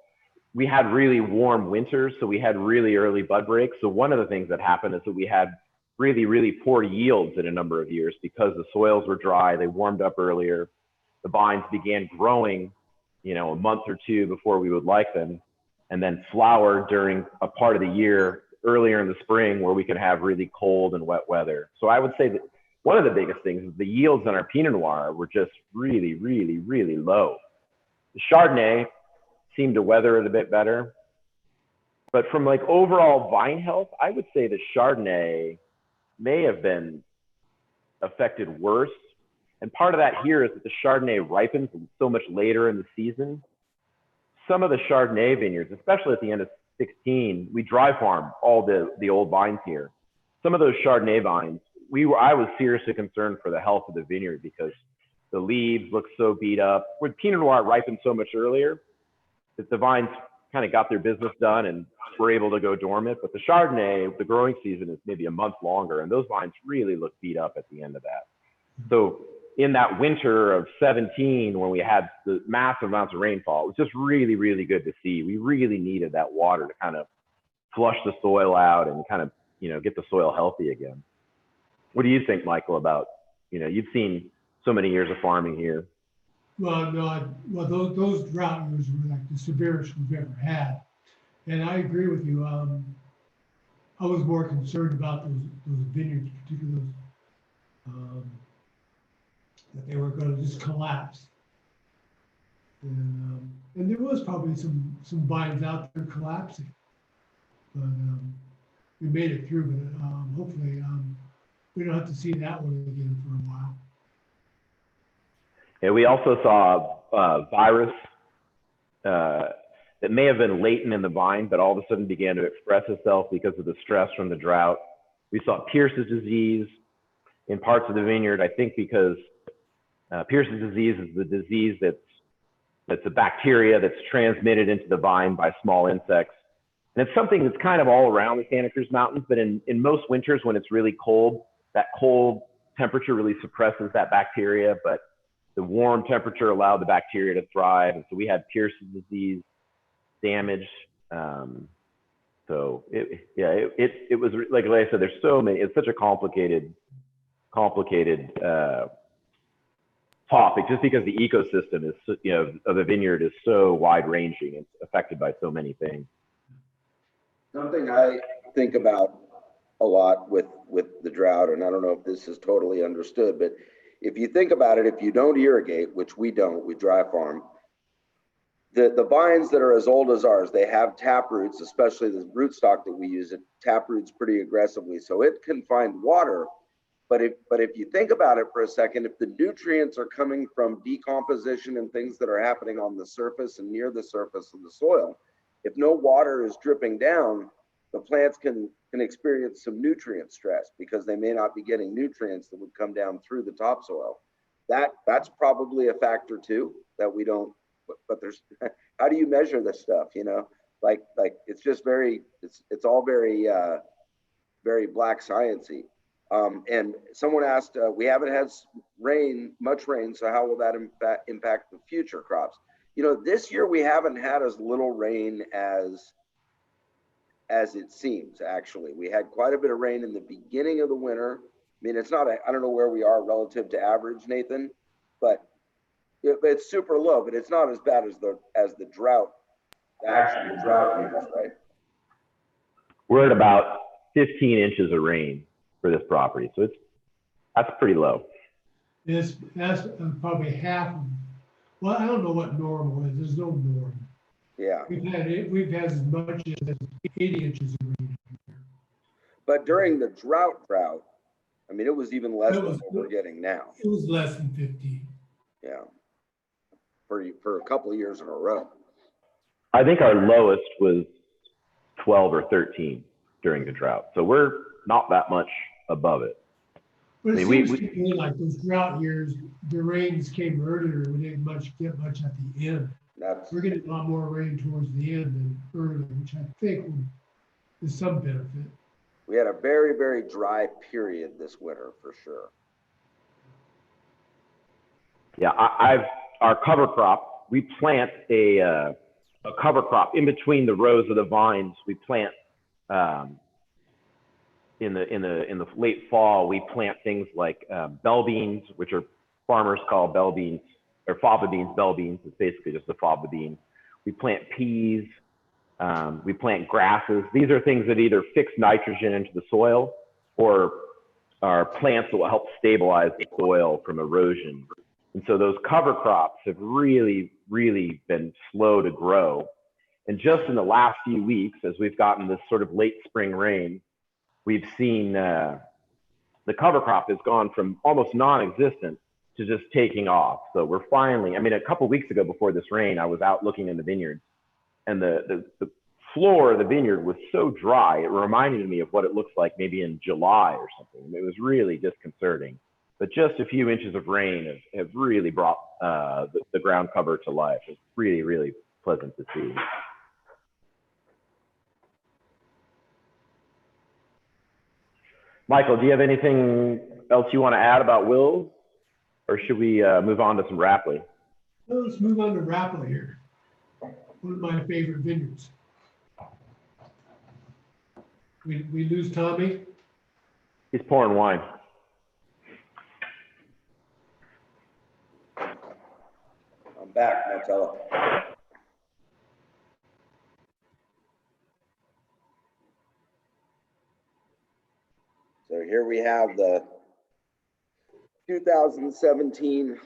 We had really warm winters, so we had really early bud breaks. So one of the things that happened is that we had really, really poor yields in a number of years because the soils were dry, they warmed up earlier, the vines began growing, a month or two before we would like them, and then flowered during a part of the year earlier in the spring where we could have really cold and wet weather. So I would say that one of the biggest things is the yields on our Pinot Noir were just really, really, really low. The Chardonnay seemed to weather it a bit better. But from like overall vine health, I would say the Chardonnay may have been affected worse. And part of that here is that the Chardonnay ripens so much later in the season. Some of the Chardonnay vineyards, especially at the end of 16, we dry farm all the old vines here. Some of those Chardonnay vines, I was seriously concerned for the health of the vineyard because the leaves look so beat up. With Pinot Noir ripened so much earlier that the vines kind of got their business done and were able to go dormant. But the Chardonnay, the growing season is maybe a month longer, and those vines really look beat up at the end of that. So in that winter of 17, when we had the massive amounts of rainfall, it was just really, really good to see. We really needed that water to kind of flush the soil out and kind of, get the soil healthy again. What do you think, Michael, about, you've seen so many years of farming here? Well, no, those drought years were like the severest we've ever had. And I agree with you. I was more concerned about those vineyards, particularly that they were going to just collapse. And there was probably some vines out there collapsing, but we made it through. But hopefully we don't have to see that one again for a while. Yeah, we also saw virus that may have been latent in the vine, but all of a sudden began to express itself because of the stress from the drought. We saw Pierce's disease in parts of the vineyard, I think because Pierce's disease is the disease that's a bacteria that's transmitted into the vine by small insects. And it's something that's kind of all around the Santa Cruz Mountains, but in most winters when it's really cold, that cold temperature really suppresses that bacteria, but the warm temperature allowed the bacteria to thrive. And so we had Pierce's disease damage. So it was like I said, there's so many, it's such a complicated topic just because the ecosystem is, of the vineyard is so wide ranging. It's affected by so many things. Something I think about a lot with the drought, and I don't know if this is totally understood, but if you think about it, if you don't irrigate, which we don't, we dry farm, the vines that are as old as ours, they have tap roots, especially the rootstock that we use, it tap roots pretty aggressively. So it can find water But if you think about it for a second, if the nutrients are coming from decomposition and things that are happening on the surface and near the surface of the soil, if no water is dripping down, the plants can experience some nutrient stress because they may not be getting nutrients that would come down through the topsoil. That's probably a factor too, that we don't, but there's, how do you measure this stuff, you know? Like it's just very, it's all very, very black sciencey. And someone asked, we haven't had much rain, so how will that impact the future crops? You know, this year we haven't had as little rain as it seems, actually. We had quite a bit of rain in the beginning of the winter. I mean, it's not, I don't know where we are relative to average, Nathan, but it's super low, but it's not as bad as the drought, actually the drought years, right? We're at about 15 inches of rain for this property. So that's pretty low. That's probably half of, well, I don't know what normal is. There's no norm. Yeah. We've had as much as 80 inches of rain. But during the drought, I mean, it was even less than what we're getting now. It was less than 50. Yeah. For a couple of years in a row. I think our lowest was 12 or 13 during the drought. So we're not that much above it. But it I mean, seems to me like those drought years, the rains came earlier. We didn't get much at the end. We're getting a lot more rain towards the end than early, which I think is some benefit. We had a very, very dry period this winter for sure. Yeah, our cover crop, we plant a cover crop in between the rows of the vines. We plant in the late fall. We plant things like bell beans, which are farmers call bell beans, or fava beans, bell beans. It's basically just a fava bean. We plant peas. We plant grasses. These are things that either fix nitrogen into the soil or are plants that will help stabilize the soil from erosion. And so those cover crops have really, really been slow to grow. And just in the last few weeks, as we've gotten this sort of late spring rain, we've seen the cover crop has gone from almost non-existent to just taking off. So we're finally, I mean, a couple of weeks ago before this rain, I was out looking in the vineyards, and the floor of the vineyard was so dry, it reminded me of what it looks like maybe in July or something. It was really disconcerting. But just a few inches of rain have really brought the ground cover to life. It's really, really pleasant to see. Michael, do you have anything else you want to add about Wills? Or should we move on to some Rapley? Well, let's move on to Rapley here. One of my favorite vineyards. We lose Tommy. He's pouring wine. I'm back, Martello. So here we have the 2017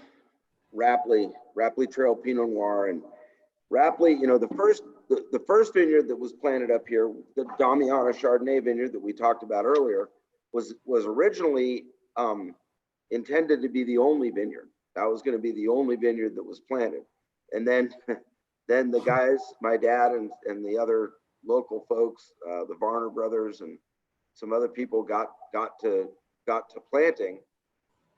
Rapley Trail Pinot Noir. And Rapley, you know, the first vineyard that was planted up here, the Damiana Chardonnay vineyard that we talked about earlier, was originally intended to be the only vineyard. That was going to be the only vineyard that was planted. And then the guys, my dad and the other local folks, the Varner brothers and some other people got to planting,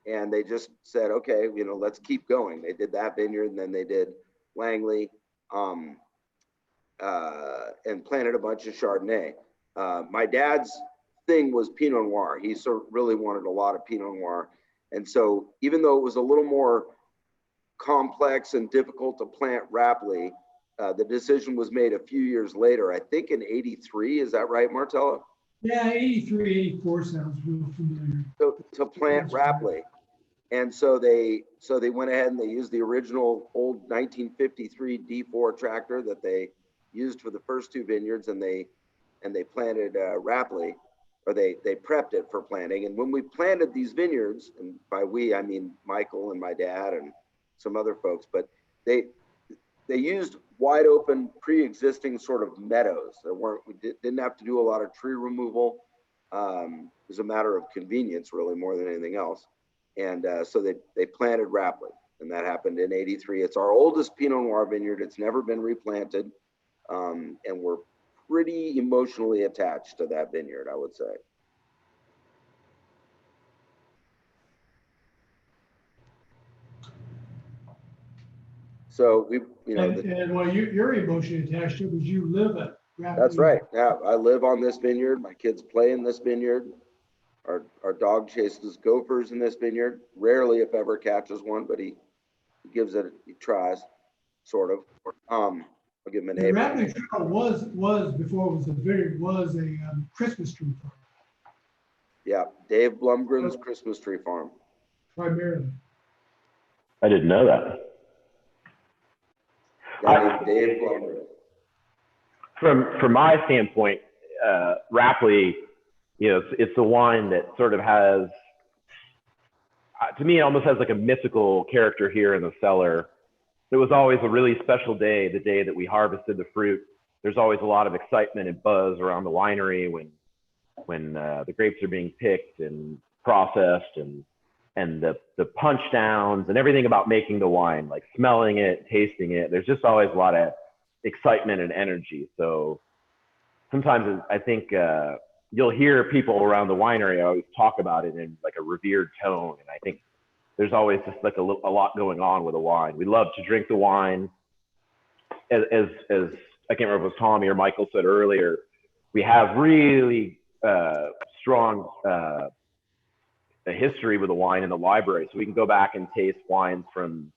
and they just said, okay, you know, let's keep going. They did that vineyard, and then they did Langley, and planted a bunch of Chardonnay. My dad's thing was Pinot Noir. He sort of really wanted a lot of Pinot Noir. And so even though it was a little more complex and difficult to plant Rapley, the decision was made a few years later, I think in '83. Is that right, Martello? Yeah, 83, 84 sounds real familiar. To plant Rapley. And so they went ahead and they used the original old 1953 D4 tractor that they used for the first two vineyards, and they planted Rapley, or they prepped it for planting. And when we planted these vineyards, and by we I mean Michael and my dad and some other folks, but they used wide open pre-existing sort of meadows. We didn't have to do a lot of tree removal. It was a matter of convenience, really, more than anything else. And so they planted Rapley, and that happened in '83. It's our oldest Pinot Noir vineyard. It's never been replanted, and we're pretty emotionally attached to that vineyard, I would say. So we, you know, and well, you're emotionally attached to it because you live at Rapley. that's right. Yeah, I live on this vineyard. My kids play in this vineyard. Our dog chases gophers in this vineyard. Rarely, if ever, catches one, but he gives it. He tries, sort of. I'll give him a name. Rapley Trail was before it was a vineyard, was a Christmas tree farm. Yeah, Dave Blumgren's Christmas tree farm. Primarily. I didn't know that. Dave Blumgren. From my standpoint, Rapley, you know, it's a wine that sort of has, to me, it almost has like a mythical character here in the cellar. It was always a really special day, the day that we harvested the fruit. There's always a lot of excitement and buzz around the winery when the grapes are being picked and processed, and the punch downs and everything about making the wine, like smelling it, tasting it. There's just always a lot of excitement and energy. So sometimes I think you'll hear people around the winery always talk about it in like a revered tone. And I think there's always just like a lot going on with a wine. We love to drink the wine. As I can't remember if it was Tommy or Michael said earlier, we have really strong a history with the wine in the library. So we can go back and taste wines from,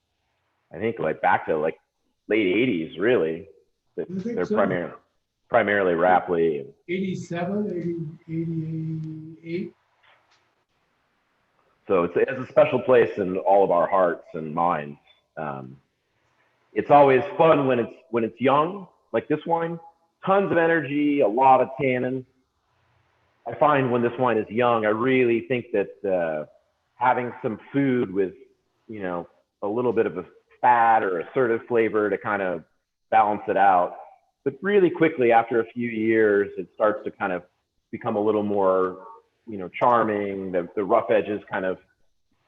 I think, like back to like late 80s, really. They're so. primarily Rapley. 87, 88. So it's a special place in all of our hearts and minds. It's always fun when it's young, like this wine, tons of energy, a lot of tannin. I find when this wine is young, I really think that having some food with, you know, a little bit of a fat or assertive flavor to kind of balance it out. But really quickly, after a few years, it starts to kind of become a little more, you know, charming. The rough edges kind of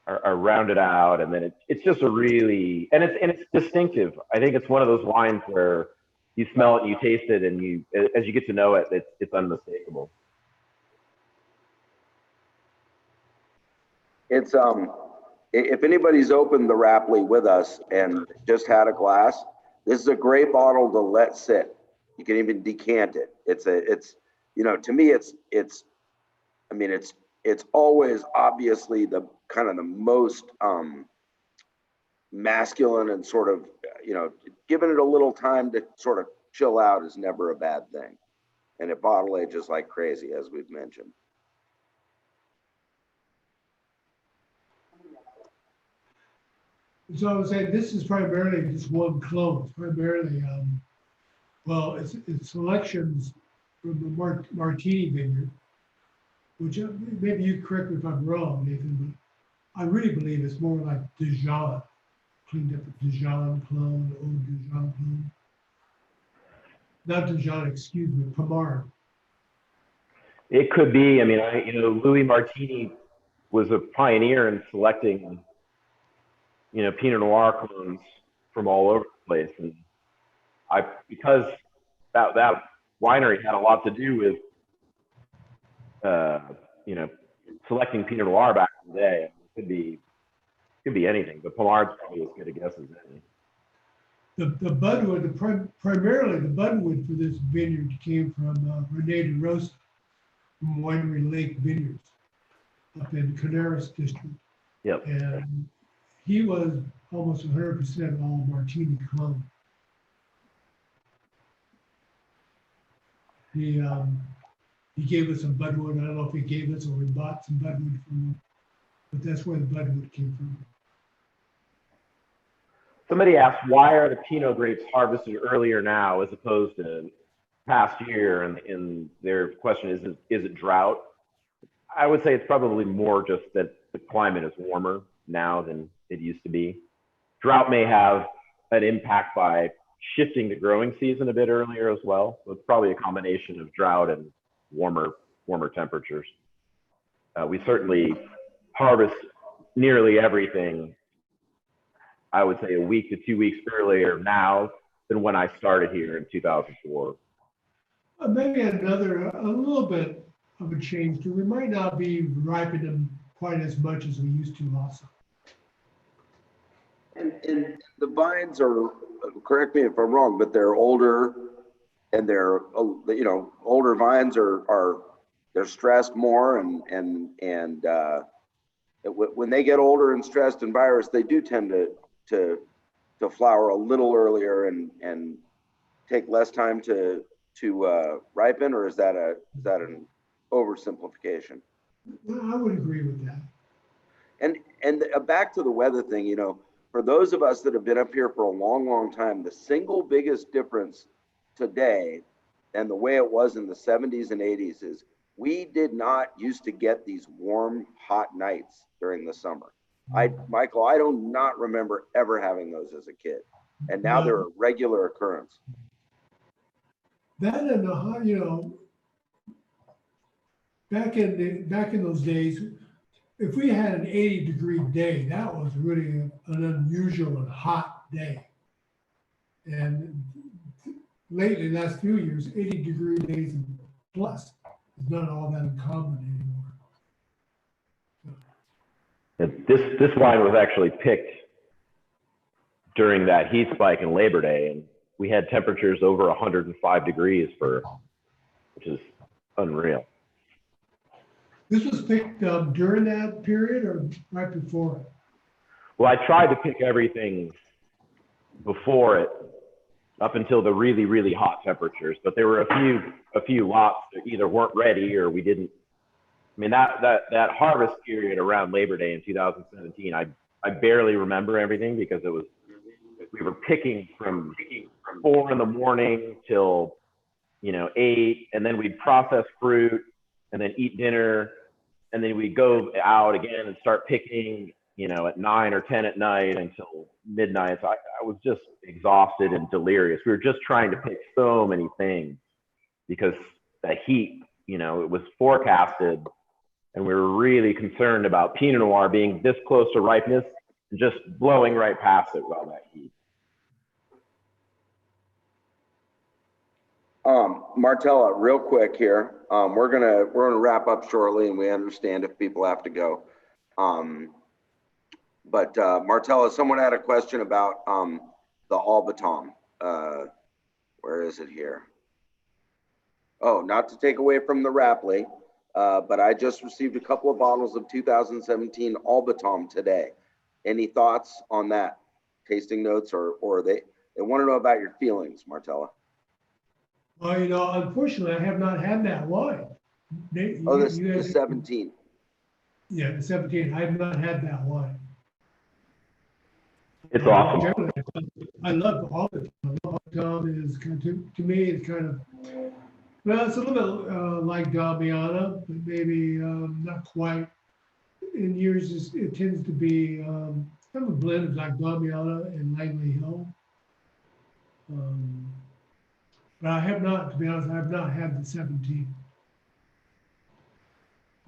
are rounded out, and then it's just a really, and it's distinctive. I think it's one of those wines where you smell it and you taste it, and as you get to know it, it's unmistakable. It's if anybody's opened the Rapley with us and just had a glass, this is a great bottle to let sit. You can even decant it. It's you know, to me, it's always obviously the kind of the most masculine, and sort of, you know, giving it a little time to sort of chill out is never a bad thing. And it bottle ages like crazy, as we've mentioned. So I was saying, this is primarily just one clone. It's primarily, well, it's selections from the Martini Vineyard, which maybe you correct me if I'm wrong, Nathan, but I really believe it's more like Dijon, cleaned up a Dijon clone, old Dijon clone. Not Dijon, excuse me, Pommard. It could be. I mean, Louis Martini was a pioneer in selecting, you know, Pinot Noir clones from all over the place, and because that winery had a lot to do with, you know, selecting Pinot Noir back in the day. It could be anything, but Pommard's probably as good a guess as any. The budwood, primarily the budwood for this vineyard came from René de Rosa from Winery Lake Vineyards up in Canaris district. Yep. And he was almost 100% all Martini clone. He gave us some budwood. I don't know if he gave us or we bought some budwood from him, but that's where the budwood came from. Somebody asked, why are the Pinot grapes harvested earlier now as opposed to past year? And their question is it drought? I would say it's probably more just that the climate is warmer now than it used to be. Drought may have an impact by shifting the growing season a bit earlier as well. So it's probably a combination of drought and warmer temperatures. We certainly harvest nearly everything, I would say, a week to 2 weeks earlier now than when I started here in 2004. Maybe a little bit of a change too. We might not be ripening them quite as much as we used to also. And the vines are, correct me if I'm wrong, but they're older, and they're, you know, older vines are they're stressed more, and when they get older and stressed and virus, they do tend to flower a little earlier and take less time to ripen, or is that an oversimplification? I would agree with that. And back to the weather thing, you know, for those of us that have been up here for a long time, the single biggest difference today and the way it was in the 70s and 80s is we did not used to get these warm, hot nights during the summer. Michael, I do not remember ever having those as a kid, and now they're a regular occurrence. That and the, you know, back in those days, if we had an 80-degree day, that was really an unusual and hot day. And lately, last few years, 80-degree days and plus is not all that uncommon anymore. This wine was actually picked during that heat spike in Labor Day, and we had temperatures over 105 degrees which is unreal. This was picked during that period or right before it? Well, I tried to pick everything before it, up until the really hot temperatures, but there were a few lots that either weren't ready or we didn't. I mean, that harvest period around Labor Day in 2017, I barely remember everything because we were picking from 4 in the morning till, you know, 8, and then we'd process fruit and then eat dinner, and then we'd go out again and start picking, you know, at 9 or 10 at night until midnight. So I was just exhausted and delirious. We were just trying to pick so many things because the heat, you know, it was forecasted, and we were really concerned about Pinot Noir being this close to ripeness and just blowing right past it with all that heat. Martella, real quick here. We're gonna wrap up shortly, and we understand if people have to go. But Martella, someone had a question about the Albatom. Where is it here? Oh, not to take away from the Rapley, but I just received a couple of bottles of 2017 Albatom today. Any thoughts on that? Tasting notes, or they want to know about your feelings, Martella? Well, you know, unfortunately, I have not had that wine. The 17. Yeah, the 17. I have not had that wine. It's awesome. Generally, I love Albatom. Albatom is kind of, to me, it's kind of, well, it's a little bit like Damiana, but maybe not quite. In years, it tends to be kind of a blend of like Damiana and Langley Hill. But I have not, to be honest, I have not had the 17.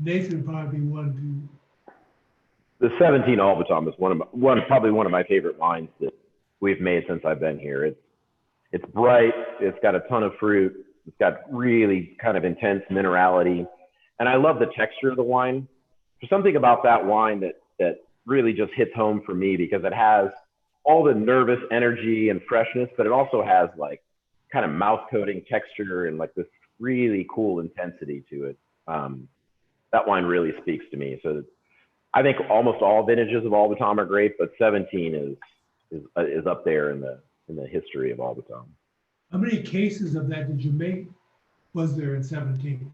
Nathan would probably be one to. The 17 Albatom is probably one of my favorite wines that we've made since I've been here. It's bright, it's got a ton of fruit, it's got really kind of intense minerality, and I love the texture of the wine. There's something about that wine that really just hits home for me because it has all the nervous energy and freshness, but it also has like kind of mouth coating texture and like this really cool intensity to it. That wine really speaks to me. So I think almost all vintages of Albatom are great, but 17 is up there in the history of Albatom. How many cases of that did you make? Was there in 17?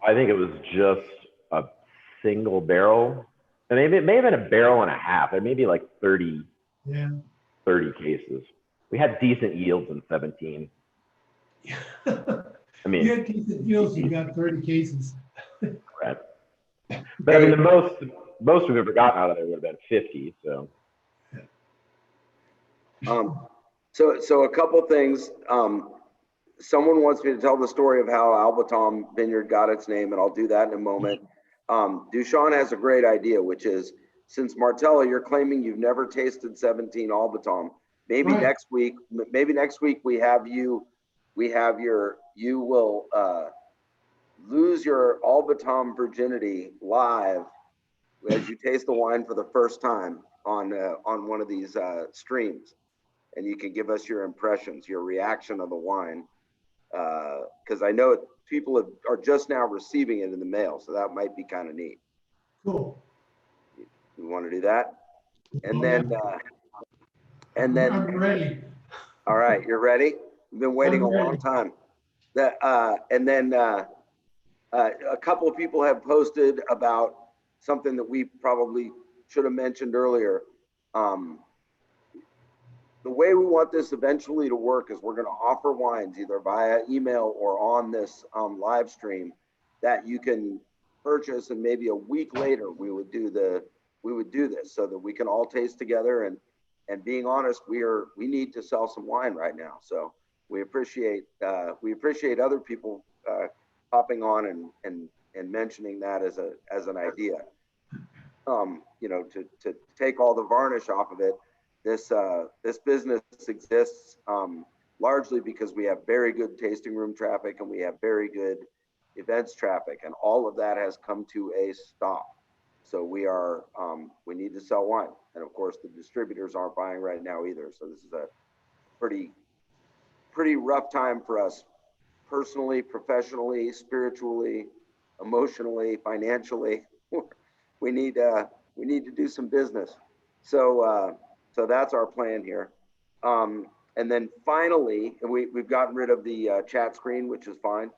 I think it was just a single barrel. And it may have been a barrel and a half. It may be like 30 cases. We had decent yields in 17. I mean, you had decent yields, you got 30 cases. Right. But I mean, the most we've ever gotten out of there would have been 50. So. So a couple things. Someone wants me to tell the story of how Albatom Vineyard got its name, and I'll do that in a moment. Dushan has a great idea, which is, since Martella, you're claiming you've never tasted 17 Albatom, maybe Right. next week you will lose your Albatom virginity live as you taste the wine for the first time on one of these streams, and you can give us your impressions, your reaction of the wine, because I know people are just now receiving it in the mail, so that might be kind of neat. Cool. We want to do that, and Oh, then I'm ready. all right, you're ready. We've been waiting a I'm ready. long time. A couple of people have posted about something that we probably should have mentioned earlier. The way we want this eventually to work is we're going to offer wines either via email or on this live stream that you can purchase, and maybe a week later we would do this so that we can all taste together. And being honest, we need to sell some wine right now, so we appreciate other people hopping on and mentioning that as an idea. To take all the varnish off of it. This business exists largely because we have very good tasting room traffic and we have very good events traffic, and all of that has come to a stop. So we need to sell wine, and of course the distributors aren't buying right now either. So this is a pretty rough time for us, personally, professionally, spiritually, emotionally, financially. We need to do some business. So that's our plan here. And then finally, we've gotten rid of the chat screen, which is fine.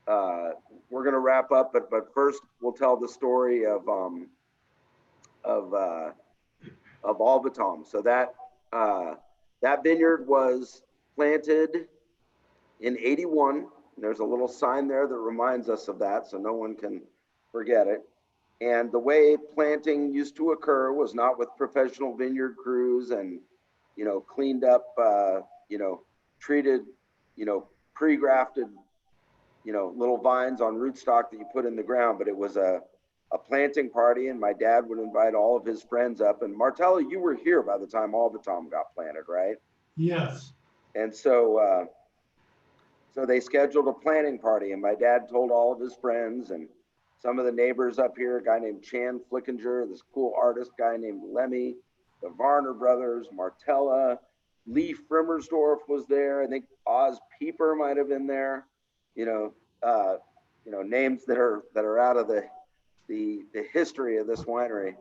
We're going to wrap up, but first we'll tell the story of Albatom. So that vineyard was planted in '81. There's a little sign there that reminds us of that, so no one can forget it. And the way planting used to occur was not with professional vineyard crews and, cleaned up, treated, pre-grafted, little vines on rootstock that you put in the ground, but it was a planting party, and my dad would invite all of his friends up. And Martella, you were here by the time Albatom got planted, right? Yes. And so they scheduled a planting party, and my dad told all of his friends and some of the neighbors up here, a guy named Chan Flickinger, this cool artist guy named Lemmy, the Varner brothers, Martella, Lee Frimmersdorf was there. I think Oz Pieper might have been there. Names that are out of the history of this winery.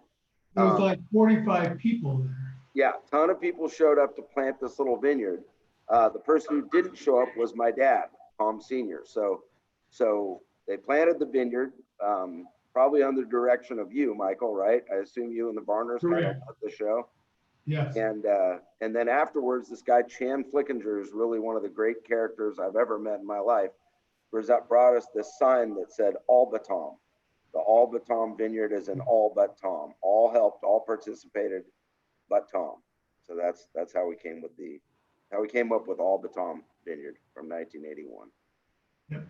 There was like 45 people there. Yeah, a ton of people showed up to plant this little vineyard. The person who didn't show up was my dad, Tom Sr. So they planted the vineyard, probably under the direction of you, Michael, right? I assume you and the Varners kind of led the show. Yes. And then afterwards, this guy Chan Flickinger is really one of the great characters I've ever met in my life. Brought us this sign that said Albatom. The Albatom vineyard is an all but Tom. All helped, all participated, but Tom. So that's how we came up with Albatom Vineyard from 1981. Yep.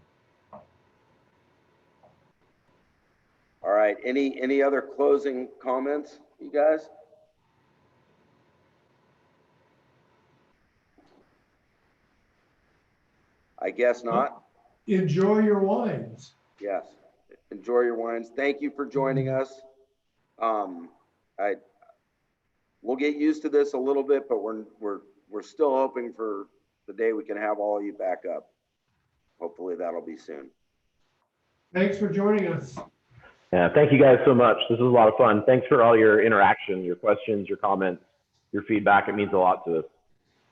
All right. Any other closing comments, you guys? I guess not. Enjoy your wines. Yes. Enjoy your wines. Thank you for joining us. We'll get used to this a little bit, but we're still hoping for the day we can have all of you back up. Hopefully that'll be soon. Thanks for joining us. Yeah, thank you guys so much. This was a lot of fun. Thanks for all your interaction, your questions, your comments, your feedback. It means a lot to us,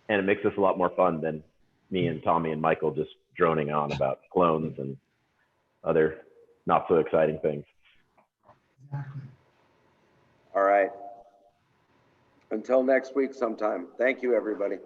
and it makes us a lot more fun than me and Tommy and Michael just droning on about clones and other not so exciting things. Exactly. All right. Until next week sometime. Thank you, everybody.